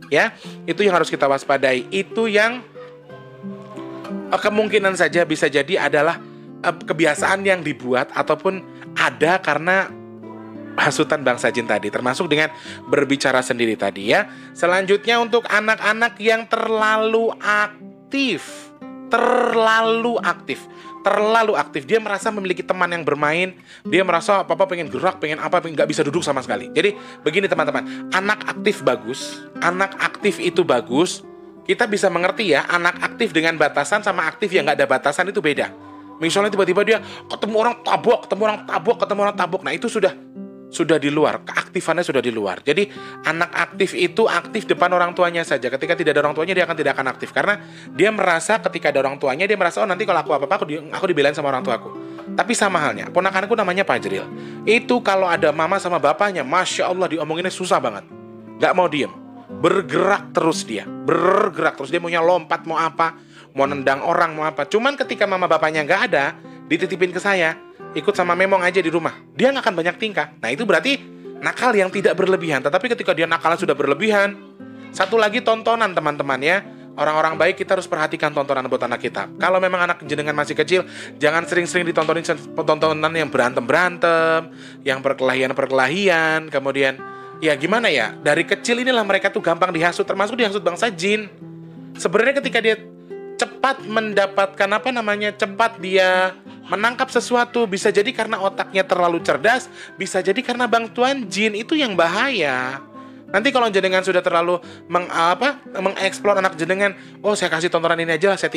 Ya, itu yang harus kita waspadai. Itu yang kemungkinan saja bisa jadi adalah kebiasaan yang dibuat ataupun ada karena hasutan bangsa jin tadi, termasuk dengan berbicara sendiri tadi ya. Selanjutnya untuk anak-anak yang terlalu aktif. Dia merasa memiliki teman yang bermain, dia merasa apa-apa pengen gerak, pengen nggak bisa duduk sama sekali. Jadi begini teman-teman, anak aktif bagus, anak aktif itu bagus. Kita bisa mengerti ya, anak aktif dengan batasan sama aktif yang nggak ada batasan itu beda. Misalnya tiba-tiba dia ketemu orang tabok, nah itu sudah di luar, keaktifannya sudah di luar. Jadi anak aktif itu aktif depan orang tuanya saja. Ketika tidak ada orang tuanya dia tidak akan aktif, karena dia merasa ketika ada orang tuanya dia merasa nanti kalau aku apa-apa aku dibelain sama orang tuaku. Tapi sama halnya, ponakanku namanya Fajril. Itu kalau ada mama sama bapaknya, Masya Allah diomonginnya susah banget. Gak mau diem, bergerak terus dia maunya lompat, mau apa, mau nendang orang, mau apa. Cuman ketika mama bapaknya gak ada, dititipin ke saya, ikut sama memong aja di rumah, dia nggak akan banyak tingkah. Nah itu berarti nakal yang tidak berlebihan. Tetapi ketika dia nakal sudah berlebihan, satu lagi tontonan teman-teman ya. Orang-orang baik kita harus perhatikan tontonan buat anak kita. Kalau memang anak jenengan masih kecil, jangan sering-sering ditontonin tontonan yang berantem-berantem, yang perkelahian-perkelahian, kemudian ya gimana ya, dari kecil inilah mereka tuh gampang dihasut, termasuk dihasut bangsa jin. Sebenarnya ketika dia cepat mendapatkan cepat dia menangkap sesuatu, bisa jadi karena otaknya terlalu cerdas, bisa jadi karena bantuan jin, itu yang bahaya. Nanti kalau jenengan sudah terlalu mengeksplor anak jenengan, oh saya kasih tontonan ini aja, saya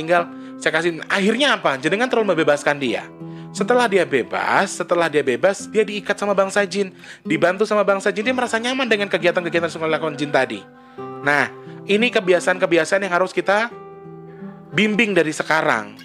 kasih, akhirnya apa? Jenengan terlalu membebaskan dia. Setelah dia bebas, dia diikat sama bangsa jin, dibantu sama bangsa jin, dia merasa nyaman dengan kegiatan-kegiatan yang dilakukan jin tadi. Nah, ini kebiasaan-kebiasaan yang harus kita bimbing dari sekarang.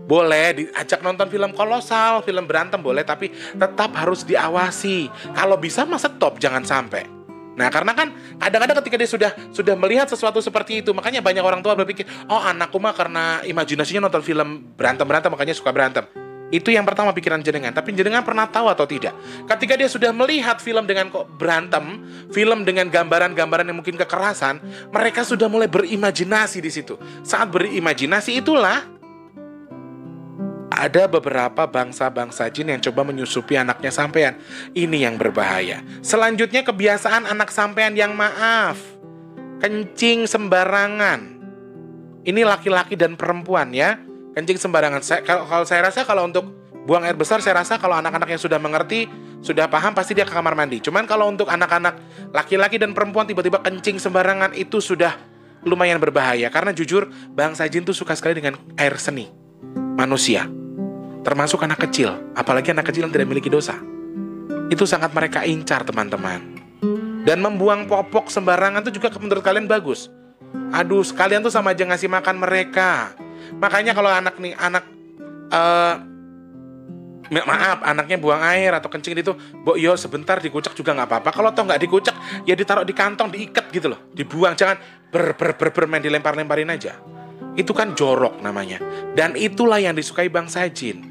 Boleh diajak nonton film kolosal, film berantem boleh, tapi tetap harus diawasi. Kalau bisa mah stop, jangan sampai. Nah, karena kan kadang-kadang ketika dia sudah melihat sesuatu seperti itu, makanya banyak orang tua berpikir, oh anakku mah karena imajinasinya nonton film berantem-berantem makanya suka berantem. Itu yang pertama pikiran jenengan. Tapi jenengan pernah tahu atau tidak? Ketika dia sudah melihat film dengan berantem, film dengan gambaran-gambaran yang mungkin kekerasan, mereka sudah mulai berimajinasi di situ. Saat berimajinasi itulah ada beberapa bangsa-bangsa jin yang coba menyusupi anaknya sampean. Ini yang berbahaya. Selanjutnya kebiasaan anak sampean yang maaf, kencing sembarangan. Ini laki-laki dan perempuan ya, kencing sembarangan. Kalau saya rasa kalau untuk buang air besar, saya rasa kalau anak-anak yang sudah mengerti, sudah paham, pasti dia ke kamar mandi. Cuman kalau untuk anak-anak laki-laki dan perempuan tiba-tiba kencing sembarangan, itu sudah lumayan berbahaya. Karena jujur, bangsa jin tuh suka sekali dengan air seni manusia, termasuk anak kecil, apalagi anak kecil yang tidak memiliki dosa. Itu sangat mereka incar, teman-teman. Dan membuang popok sembarangan itu juga menurut kalian bagus. Aduh, sekalian tuh sama aja ngasih makan mereka. Makanya kalau anaknya buang air atau kencing itu, yo sebentar dikucek juga nggak apa-apa. Kalau toh nggak dikucek, ya ditaruh di kantong, diikat gitu loh, dibuang. Jangan bermain dilempar-lemparin aja. Itu kan jorok namanya. Dan itulah yang disukai bangsa jin.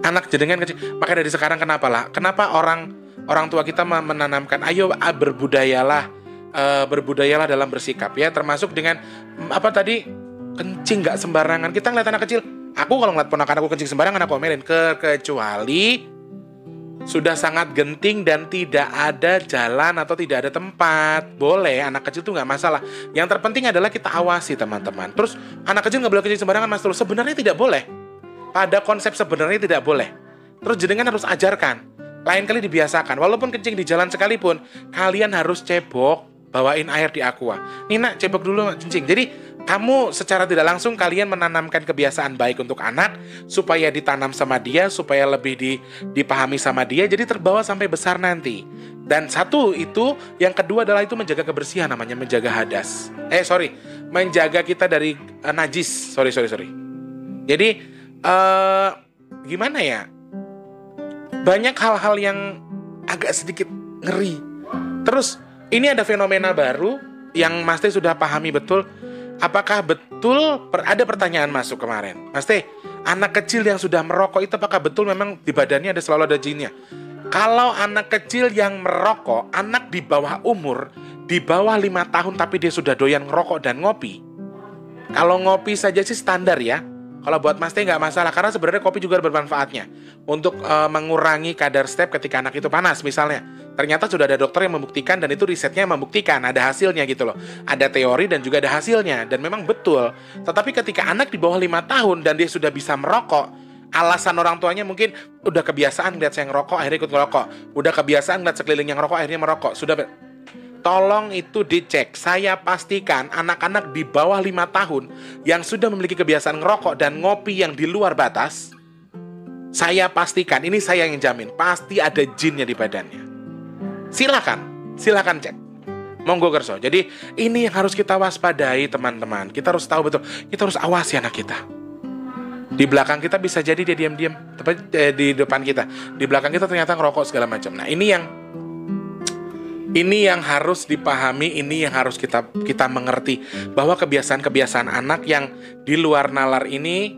Anak jenengan kecil. Maka dari sekarang kenapa orang tua kita menanamkan, ayo berbudaya dalam bersikap ya, termasuk dengan kencing nggak sembarangan. Kita ngeliat anak kecil, aku kalau ngeliat ponakan aku kencing sembarangan, aku omelin, kecuali sudah sangat genting dan tidak ada jalan atau tidak ada tempat. Boleh, anak kecil tuh nggak masalah. Yang terpenting adalah kita awasi, teman-teman. Terus anak kecil nggak boleh kencing sembarangan, Mas Tulus. Sebenarnya tidak boleh. Pada konsep sebenarnya tidak boleh. Terus jenengan harus ajarkan. Lain kali dibiasakan. Walaupun kencing di jalan sekalipun, kalian harus cebok, bawain air di aqua. Nih nak, cebok dulu kencing. Jadi kamu secara tidak langsung kalian menanamkan kebiasaan baik untuk anak, supaya ditanam sama dia, supaya lebih dipahami sama dia, jadi terbawa sampai besar nanti. Dan satu itu, yang kedua adalah itu menjaga kebersihan, namanya menjaga hadas. Menjaga kita dari najis. Sorry. Jadi gimana ya? Banyak hal-hal yang agak sedikit ngeri. Terus ini ada fenomena baru yang Mas Teh sudah pahami betul. Apakah betul ada pertanyaan masuk kemarin, Mas Teh, anak kecil yang sudah merokok itu apakah betul memang di badannya selalu ada jinnya? Kalau anak kecil yang merokok, anak di bawah umur, di bawah 5 tahun tapi dia sudah doyan ngerokok dan ngopi. Kalau ngopi saja sih standar ya. Kalau buat Mas Teh nggak masalah, karena sebenarnya kopi juga ada bermanfaatnya untuk mengurangi kadar step ketika anak itu panas misalnya. Ternyata sudah ada dokter yang membuktikan, dan itu risetnya membuktikan, ada hasilnya gitu loh. Ada teori dan juga ada hasilnya, dan memang betul. Tetapi ketika anak di bawah 5 tahun dan dia sudah bisa merokok, alasan orang tuanya mungkin udah kebiasaan lihat saya ngerokok, akhirnya ikut ngerokok. Udah kebiasaan lihat sekeliling yang ngerokok, akhirnya merokok. Tolong itu dicek. Saya pastikan anak-anak di bawah 5 tahun yang sudah memiliki kebiasaan ngerokok dan ngopi yang di luar batas, saya pastikan, ini saya yang jamin, pasti ada jinnya di badannya. Silakan cek. Monggo kerso. Jadi ini yang harus kita waspadai, teman-teman. Kita harus tahu betul. Kita harus awasi anak kita. Di belakang kita bisa jadi dia diam-diam, di depan kita. Di belakang kita ternyata ngerokok segala macam. Nah, ini yang harus dipahami, ini yang harus kita mengerti, bahwa kebiasaan-kebiasaan anak yang di luar nalar ini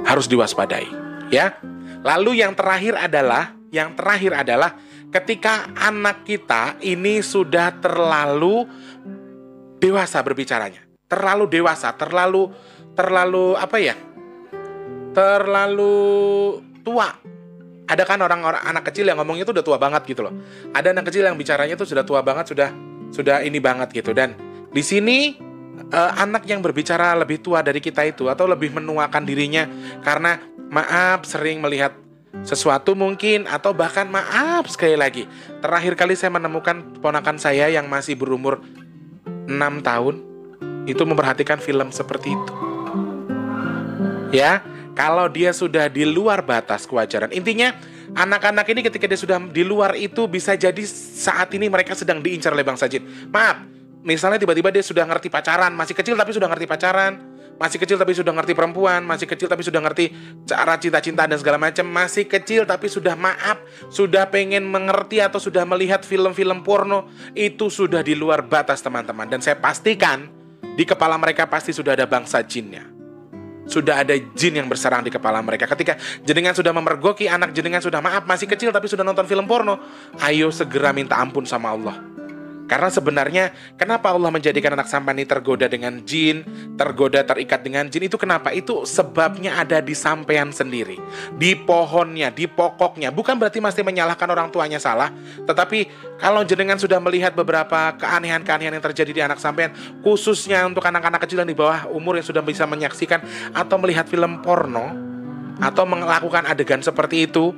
harus diwaspadai, ya. Lalu yang terakhir adalah yang terakhir adalah ketika anak kita ini sudah terlalu dewasa berbicaranya. Terlalu dewasa, terlalu apa ya? Terlalu tua. Ada kan orang-orang anak kecil yang ngomongnya itu udah tua banget gitu loh. Ada anak kecil yang bicaranya itu sudah tua banget, sudah ini banget gitu. Dan di sini anak yang berbicara lebih tua dari kita itu atau lebih menuakan dirinya karena maaf sering melihat sesuatu mungkin, atau bahkan maaf sekali lagi. Terakhir kali saya menemukan ponakan saya yang masih berumur 6 tahun itu memperhatikan film seperti itu. Ya, kalau dia sudah di luar batas kewajaran. Intinya, anak-anak ini ketika dia sudah di luar itu bisa jadi saat ini mereka sedang diincar oleh bangsa jin. Maaf, misalnya tiba-tiba dia sudah ngerti pacaran, masih kecil tapi sudah ngerti pacaran, masih kecil tapi sudah ngerti perempuan, masih kecil tapi sudah ngerti cara cinta-cinta dan segala macam, masih kecil tapi sudah maaf, sudah pengen mengerti atau sudah melihat film-film porno, itu sudah di luar batas teman-teman. Dan saya pastikan di kepala mereka pasti sudah ada bangsa jinnya. Sudah ada jin yang berserang di kepala mereka. Ketika jenengan sudah memergoki anak jenengan, sudah maaf masih kecil tapi sudah nonton film porno, ayo segera minta ampun sama Allah. Karena sebenarnya kenapa Allah menjadikan anak sampean ini tergoda dengan jin, tergoda terikat dengan jin, itu kenapa? Itu sebabnya ada di sampean sendiri, di pohonnya, di pokoknya. Bukan berarti mesti menyalahkan orang tuanya salah, tetapi kalau jenengan sudah melihat beberapa keanehan-keanehan yang terjadi di anak sampean, khususnya untuk anak-anak kecil yang di bawah umur yang sudah bisa menyaksikan atau melihat film porno atau melakukan adegan seperti itu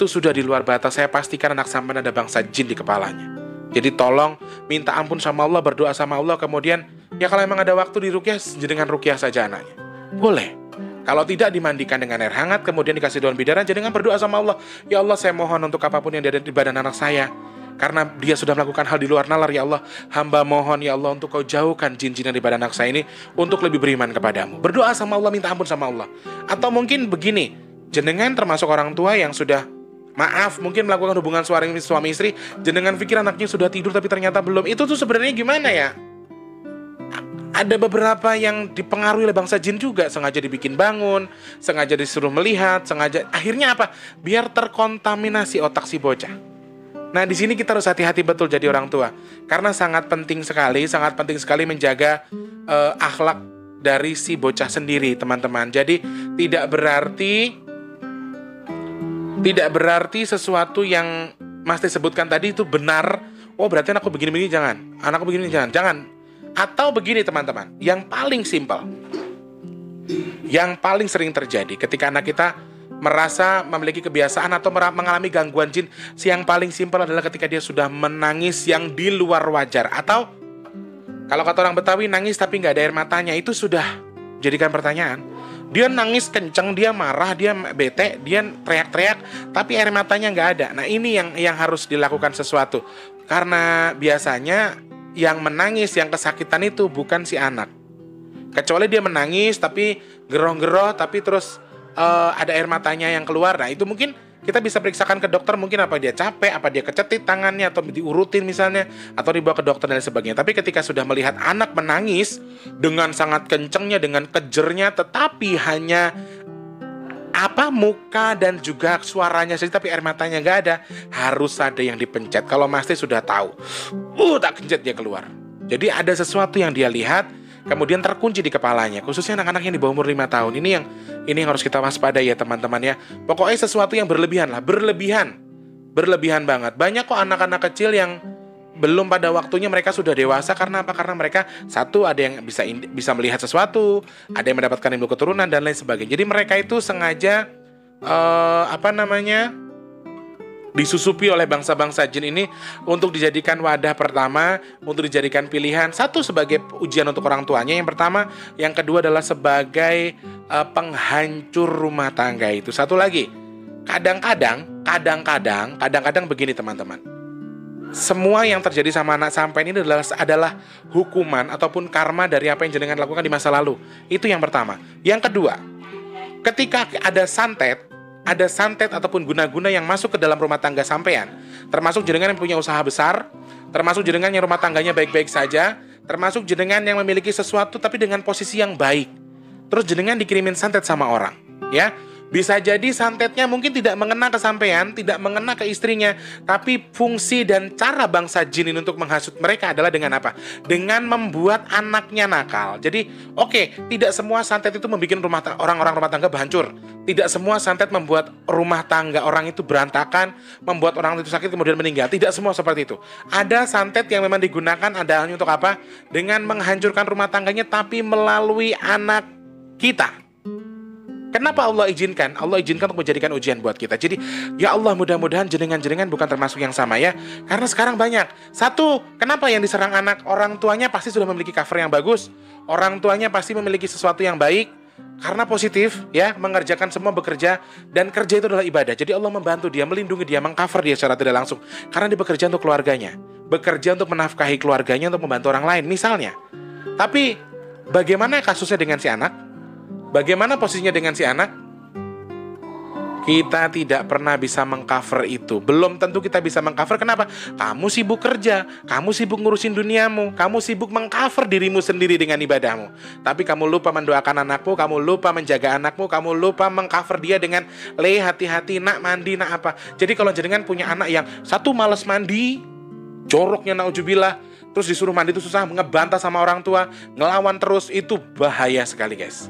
sudah di luar batas. Saya pastikan anak sampean ada bangsa jin di kepalanya. Jadi tolong minta ampun sama Allah, berdoa sama Allah, kemudian ya kalau memang ada waktu di ruqyah, jenengan ruqyah saja anaknya. Boleh. Kalau tidak, dimandikan dengan air hangat, kemudian dikasih daun bidaran, jenengan berdoa sama Allah. Ya Allah, saya mohon untuk apapun yang ada di badan anak saya, karena dia sudah melakukan hal di luar nalar, ya Allah, hamba mohon ya Allah untuk kau jauhkan jin-jin yang di badan anak saya ini untuk lebih beriman kepadamu. Berdoa sama Allah, minta ampun sama Allah. Atau mungkin begini, jenengan termasuk orang tua yang sudah maaf, mungkin melakukan hubungan suami istri, jenengan pikir anaknya sudah tidur tapi ternyata belum. Itu tuh sebenarnya gimana ya? Ada beberapa yang dipengaruhi oleh bangsa jin juga, sengaja dibikin bangun, sengaja disuruh melihat, sengaja akhirnya apa? Biar terkontaminasi otak si bocah. Nah, di sini kita harus hati-hati betul jadi orang tua, karena sangat penting sekali menjaga akhlak dari si bocah sendiri, teman-teman. Jadi tidak berarti sesuatu yang Mas Teh sebutkan tadi itu benar. Oh, berarti anakku begini-begini, jangan. Anakku begini, jangan. Atau begini teman-teman, yang paling simpel, yang paling sering terjadi ketika anak kita merasa memiliki kebiasaan atau mengalami gangguan jin, yang paling simpel adalah ketika dia sudah menangis yang di luar wajar. Atau kalau kata orang Betawi, nangis tapi nggak ada air matanya, itu sudah jadikan pertanyaan. Dia nangis kenceng, dia marah, dia bete, dia teriak-teriak, tapi air matanya nggak ada. Nah, ini yang harus dilakukan sesuatu. Karena biasanya yang menangis, yang kesakitan itu bukan si anak. Kecuali dia menangis, tapi geroh-geroh, tapi terus ada air matanya yang keluar. Nah, itu mungkin kita bisa periksakan ke dokter, mungkin apa dia capek, apa dia kecetit tangannya, atau diurutin misalnya, atau dibawa ke dokter dan sebagainya. Tapi ketika sudah melihat anak menangis dengan sangat kencengnya, dengan kejernya, tetapi hanya muka dan juga suaranya saja, tapi air matanya nggak ada, harus ada yang dipencet. Kalau Mas Teh sudah tahu, tak kencet dia keluar. Jadi ada sesuatu yang dia lihat, kemudian terkunci di kepalanya, khususnya anak-anak yang di bawah umur 5 tahun. Ini yang harus kita waspadai ya teman-teman ya. Pokoknya sesuatu yang berlebihan lah, berlebihan banget. Banyak kok anak-anak kecil yang belum pada waktunya mereka sudah dewasa. Karena apa? Karena mereka satu, ada yang bisa melihat sesuatu, ada yang mendapatkan ilmu keturunan dan lain sebagainya. Jadi mereka itu sengaja disusupi oleh bangsa-bangsa jin ini untuk dijadikan wadah pertama, untuk dijadikan pilihan. Satu, sebagai ujian untuk orang tuanya, yang pertama. Yang kedua adalah sebagai penghancur rumah tangga itu. Satu lagi, kadang-kadang begini teman-teman. Semua yang terjadi sama anak sampean ini adalah hukuman ataupun karma dari apa yang jenengan lakukan di masa lalu. Itu yang pertama. Yang kedua, ketika ada santet ataupun guna-guna yang masuk ke dalam rumah tangga sampean, termasuk jenengan yang punya usaha besar, termasuk jenengan yang rumah tangganya baik-baik saja, termasuk jenengan yang memiliki sesuatu tapi dengan posisi yang baik, terus jenengan dikirimin santet sama orang, ya. Bisa jadi santetnya mungkin tidak mengena ke sampean, tidak mengena ke istrinya, tapi fungsi dan cara bangsa jin ini untuk menghasut mereka adalah dengan apa? Dengan membuat anaknya nakal. Jadi, oke, tidak semua santet itu membuat orang-orang rumah tangga hancur. Tidak semua santet membuat rumah tangga orang itu berantakan, membuat orang itu sakit kemudian meninggal. Tidak semua seperti itu. Ada santet yang memang digunakan adalah untuk apa? Dengan menghancurkan rumah tangganya, tapi melalui anak kita. Kenapa Allah izinkan? Allah izinkan untuk menjadikan ujian buat kita. Jadi, ya Allah, mudah-mudahan jenengan-jenengan bukan termasuk yang sama ya. Karena sekarang banyak. Satu, kenapa yang diserang anak? Orang tuanya pasti sudah memiliki cover yang bagus. Orang tuanya pasti memiliki sesuatu yang baik. Karena positif, ya, mengerjakan semua bekerja. Dan kerja itu adalah ibadah. Jadi Allah membantu dia, melindungi dia, mengcover dia secara tidak langsung. Karena dia bekerja untuk keluarganya. Bekerja untuk menafkahi keluarganya, untuk membantu orang lain, misalnya. Tapi, bagaimana kasusnya dengan si anak? Bagaimana posisinya dengan si anak? Kita tidak pernah bisa mengcover itu. Belum tentu kita bisa mengcover. Kenapa? Kamu sibuk kerja, kamu sibuk ngurusin duniamu, kamu sibuk mengcover dirimu sendiri dengan ibadahmu. Tapi kamu lupa mendoakan anakmu, kamu lupa menjaga anakmu, kamu lupa mengcover dia dengan hati-hati, nak mandi, nak apa. Jadi kalau jenengan punya anak yang satu malas mandi, joroknya naujubillah, terus disuruh mandi itu susah, ngebantah sama orang tua, ngelawan terus, itu bahaya sekali guys.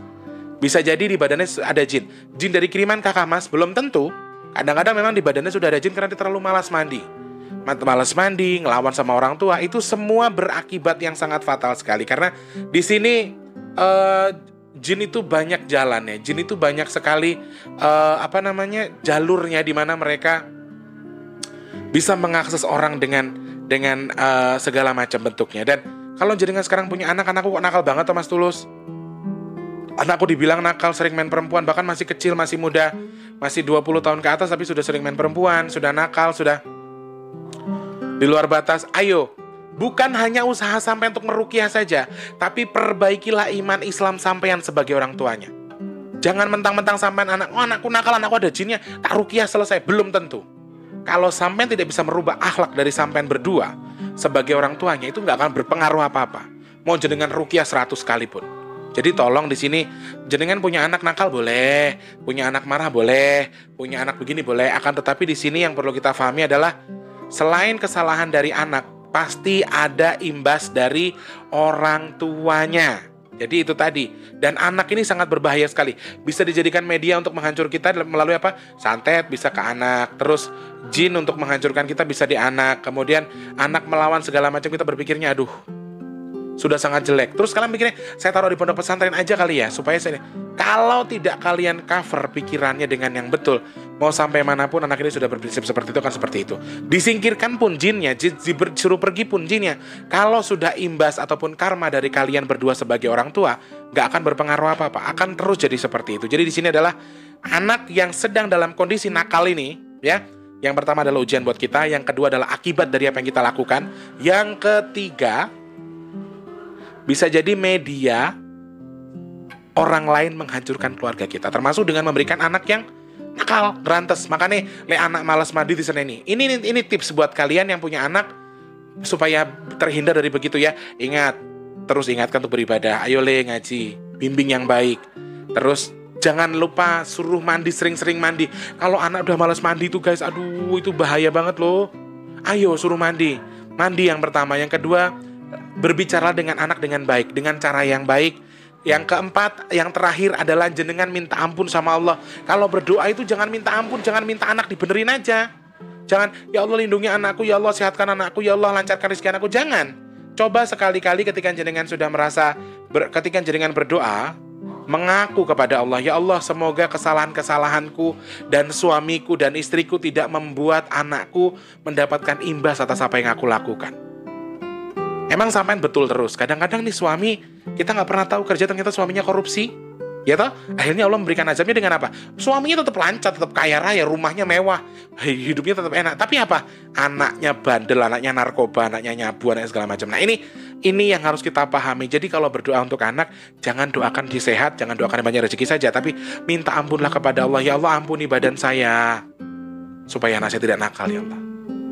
Bisa jadi di badannya ada jin. Jin dari kiriman kakak mas, belum tentu. Kadang-kadang memang di badannya sudah ada jin karena dia terlalu malas mandi. Malas mandi, ngelawan sama orang tua, itu semua berakibat yang sangat fatal sekali. Karena di sini jin itu banyak jalannya. Jin itu banyak sekali jalurnya di mana mereka bisa mengakses orang dengan segala macam bentuknya. Dan kalau jenengan sekarang punya anakku kok nakal banget tuh Mas Tulus. Anakku dibilang nakal, sering main perempuan, bahkan masih kecil, masih muda, masih 20 tahun ke atas, tapi sudah sering main perempuan, sudah nakal, sudah di luar batas. Ayo, bukan hanya usaha sampai untuk meruqyah saja, tapi perbaikilah iman Islam sampean sebagai orang tuanya. Jangan mentang-mentang sampean anakku nakal, anakku ada jinnya, tak ruqyah selesai. Belum tentu. Kalau sampean tidak bisa merubah akhlak dari sampean berdua sebagai orang tuanya, itu nggak akan berpengaruh apa-apa. Mau jenengan ruqyah 100 kali pun. Jadi tolong di sini jenengan punya anak nakal boleh, punya anak marah boleh, punya anak begini boleh. Akan tetapi di sini yang perlu kita pahami adalah selain kesalahan dari anak, pasti ada imbas dari orang tuanya. Jadi itu tadi. Dan anak ini sangat berbahaya sekali. Bisa dijadikan media untuk menghancur kita melalui apa? Santet bisa ke anak. Terus jin untuk menghancurkan kita bisa di anak. Kemudian anak melawan segala macam, kita berpikirnya aduh, sudah sangat jelek. Terus kalian mikirnya, saya taruh di pondok pesantren aja kali ya, supaya saya... Kalau tidak kalian cover pikirannya dengan yang betul, mau sampai manapun anak ini sudah berprinsip seperti itu, kan seperti itu. Disingkirkan pun jinnya, disuruh pergi pun jinnya. Kalau sudah imbas ataupun karma dari kalian berdua sebagai orang tua, gak akan berpengaruh apa-apa, akan terus jadi seperti itu. Jadi di sini adalah anak yang sedang dalam kondisi nakal ini, ya. Yang pertama adalah ujian buat kita, yang kedua adalah akibat dari apa yang kita lakukan, yang ketiga bisa jadi media orang lain menghancurkan keluarga kita, termasuk dengan memberikan anak yang nakal, grantes. Makanya anak malas mandi di sana ini. Ini tips buat kalian yang punya anak supaya terhindar dari begitu ya. Terus ingatkan untuk beribadah. Ayo ngaji, bimbing yang baik. Terus jangan lupa suruh mandi, sering-sering mandi. Kalau anak udah malas mandi tuh guys, aduh itu bahaya banget loh. Ayo suruh mandi. Mandi yang pertama, yang kedua berbicara dengan anak dengan baik, dengan cara yang baik. Yang keempat, yang terakhir adalah jenengan minta ampun sama Allah. Kalau berdoa itu jangan minta ampun, jangan minta anak dibenerin aja. Jangan, ya Allah lindungi anakku, ya Allah sehatkan anakku, ya Allah lancarkan rezeki anakku. Jangan. Coba sekali-kali ketika jenengan sudah merasa, ketika jenengan berdoa, mengaku kepada Allah, ya Allah semoga kesalahan-kesalahanku dan suamiku dan istriku tidak membuat anakku mendapatkan imbas atas apa yang aku lakukan. Emang sampean betul terus. Kadang-kadang nih suami, kita nggak pernah tahu kerja ternyata suaminya korupsi. Ya toh? Akhirnya Allah memberikan azabnya dengan apa? Suaminya tetap lancar, tetap kaya raya, rumahnya mewah, hidupnya tetap enak. Tapi apa? Anaknya bandel, anaknya narkoba, anaknya nyabu, anaknya segala macam. Nah ini yang harus kita pahami. Jadi kalau berdoa untuk anak, jangan doakan dia sehat, jangan doakan banyak rezeki saja, tapi minta ampunlah kepada Allah. Ya Allah ampuni badan saya, supaya anak saya tidak nakal ya Allah.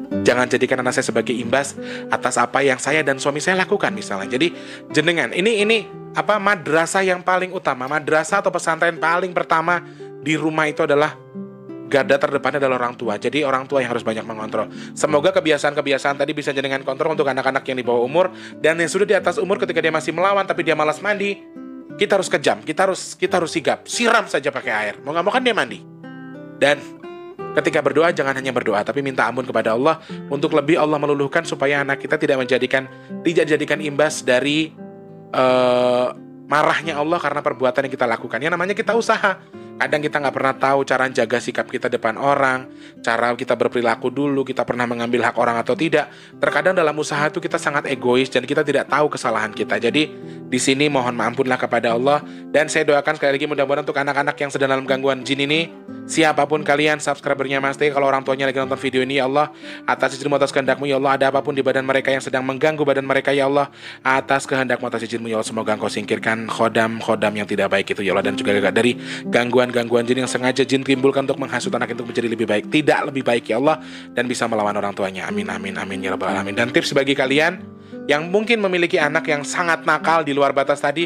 Jangan jadikan anak saya sebagai imbas atas apa yang saya dan suami saya lakukan misalnya. Jadi jenengan ini madrasah yang paling utama, madrasah atau pesantren paling pertama di rumah itu adalah garda terdepannya adalah orang tua. Jadi orang tua yang harus banyak mengontrol. Semoga kebiasaan-kebiasaan tadi bisa jadikan kontrol untuk anak-anak yang di bawah umur dan yang sudah di atas umur. Ketika dia masih melawan tapi dia malas mandi, kita harus kejam, kita harus sigap, siram saja pakai air. Mau nggak mau kan dia mandi. Dan ketika berdoa jangan hanya berdoa tapi minta ampun kepada Allah untuk lebih Allah meluluhkan supaya anak kita tidak dijadikan imbas dari marahnya Allah karena perbuatan yang kita lakukan. Yang namanya kita usaha. Kadang kita nggak pernah tahu cara jaga sikap kita depan orang, cara kita berperilaku dulu, kita pernah mengambil hak orang atau tidak. Terkadang dalam usaha itu kita sangat egois dan kita tidak tahu kesalahan kita. Jadi di sini mohon ampunlah kepada Allah. Dan saya doakan sekali lagi mudah-mudahan untuk anak-anak yang sedang dalam gangguan jin ini, siapapun kalian, subscribernya Mas Teh, kalau orang tuanya lagi nonton video ini, ya Allah, atas izin-Mu, atas kehendak-Mu, ya Allah, ada apapun di badan mereka yang sedang mengganggu badan mereka, ya Allah, atas kehendak-Mu, atas izin-Mu, ya Allah, semoga Engkau singkirkan khodam yang tidak baik itu, ya Allah, dan juga dari gangguan jin yang sengaja jin timbulkan untuk menghasut anak itu menjadi lebih baik, tidak lebih baik, ya Allah, dan bisa melawan orang tuanya. Amin, amin, amin, ya Rabbal Alamin. Dan tips bagi kalian yang mungkin memiliki anak yang sangat nakal di luar batas tadi,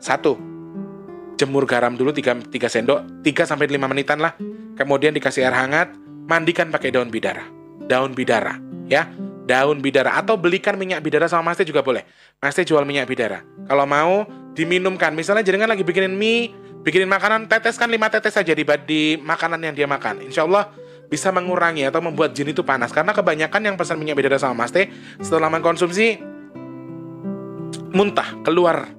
1, jemur garam dulu 3 sendok, 3-5 menitan lah. Kemudian dikasih air hangat, mandikan pakai daun bidara. Daun bidara, ya. Daun bidara. Atau belikan minyak bidara sama Mas Teh juga boleh. Mas Teh jual minyak bidara. Kalau mau, diminumkan. Misalnya jenengan lagi bikinin mie, bikinin makanan, teteskan 5 tetes saja di makanan yang dia makan. Insya Allah bisa mengurangi atau membuat jin itu panas. Karena kebanyakan yang pesan minyak bidara sama Mas Teh, setelah mengkonsumsi, muntah, keluar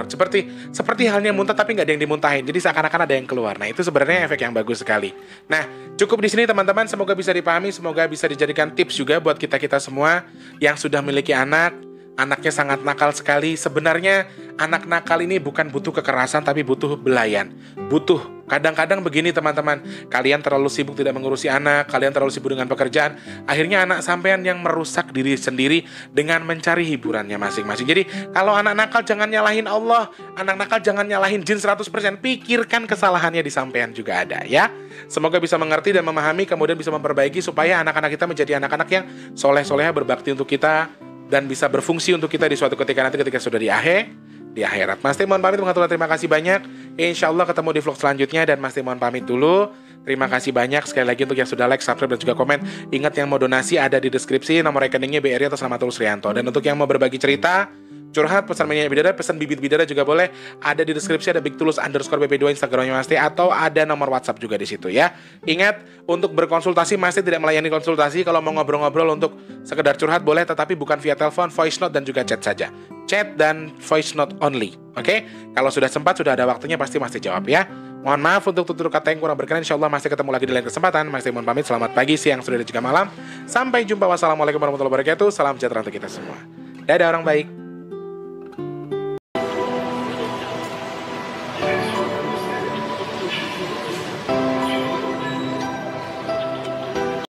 seperti halnya muntah tapi nggak ada yang dimuntahin, jadi seakan-akan ada yang keluar. Nah itu sebenarnya efek yang bagus sekali. Nah cukup di sini teman-teman, semoga bisa dipahami, semoga bisa dijadikan tips juga buat kita semua yang sudah memiliki anaknya sangat nakal sekali. Sebenarnya anak nakal ini bukan butuh kekerasan tapi butuh belayan. Kadang-kadang begini teman-teman, kalian terlalu sibuk tidak mengurusi anak, kalian terlalu sibuk dengan pekerjaan, akhirnya anak sampean yang merusak diri sendiri dengan mencari hiburannya masing-masing. Jadi kalau anak nakal jangan nyalahin Allah, anak nakal jangan nyalahin jin 100%, pikirkan kesalahannya di sampean juga ada ya. Semoga bisa mengerti dan memahami, kemudian bisa memperbaiki supaya anak-anak kita menjadi anak-anak yang soleh-soleha, berbakti untuk kita dan bisa berfungsi untuk kita di suatu ketika nanti ketika sudah di akhirat. Mas Teh mohon pamit, mengatur terima kasih banyak. Insya Allah ketemu di vlog selanjutnya, dan Mas Teh mohon pamit dulu. Terima kasih banyak sekali lagi untuk yang sudah like, subscribe, dan juga komen. Ingat yang mau donasi ada di deskripsi, nomor rekeningnya BRI atas nama Tulus Rianto. Dan untuk yang mau berbagi cerita, curhat, pesan minyak bidara, pesan bibit bidara juga boleh. Ada di deskripsi, ada bigtulus_bp2 Instagramnya Mas Teh, atau ada nomor WhatsApp juga di situ ya. Ingat, untuk berkonsultasi Mas Teh tidak melayani konsultasi. Kalau mau ngobrol-ngobrol untuk sekedar curhat boleh, tetapi bukan via telepon, voice note, dan juga chat saja. Chat dan voice note only. Oke? Kalau sudah sempat, sudah ada waktunya, pasti Mas Teh jawab ya. Mohon maaf untuk tutur kata yang kurang berkenan. Insya Allah Mas Teh ketemu lagi di lain kesempatan. Mas Teh mohon pamit. Selamat pagi, siang, sore, dan juga malam. Sampai jumpa. Wassalamualaikum warahmatullahi wabarakatuh. Salam sejahtera untuk kita semua. Dadah orang baik.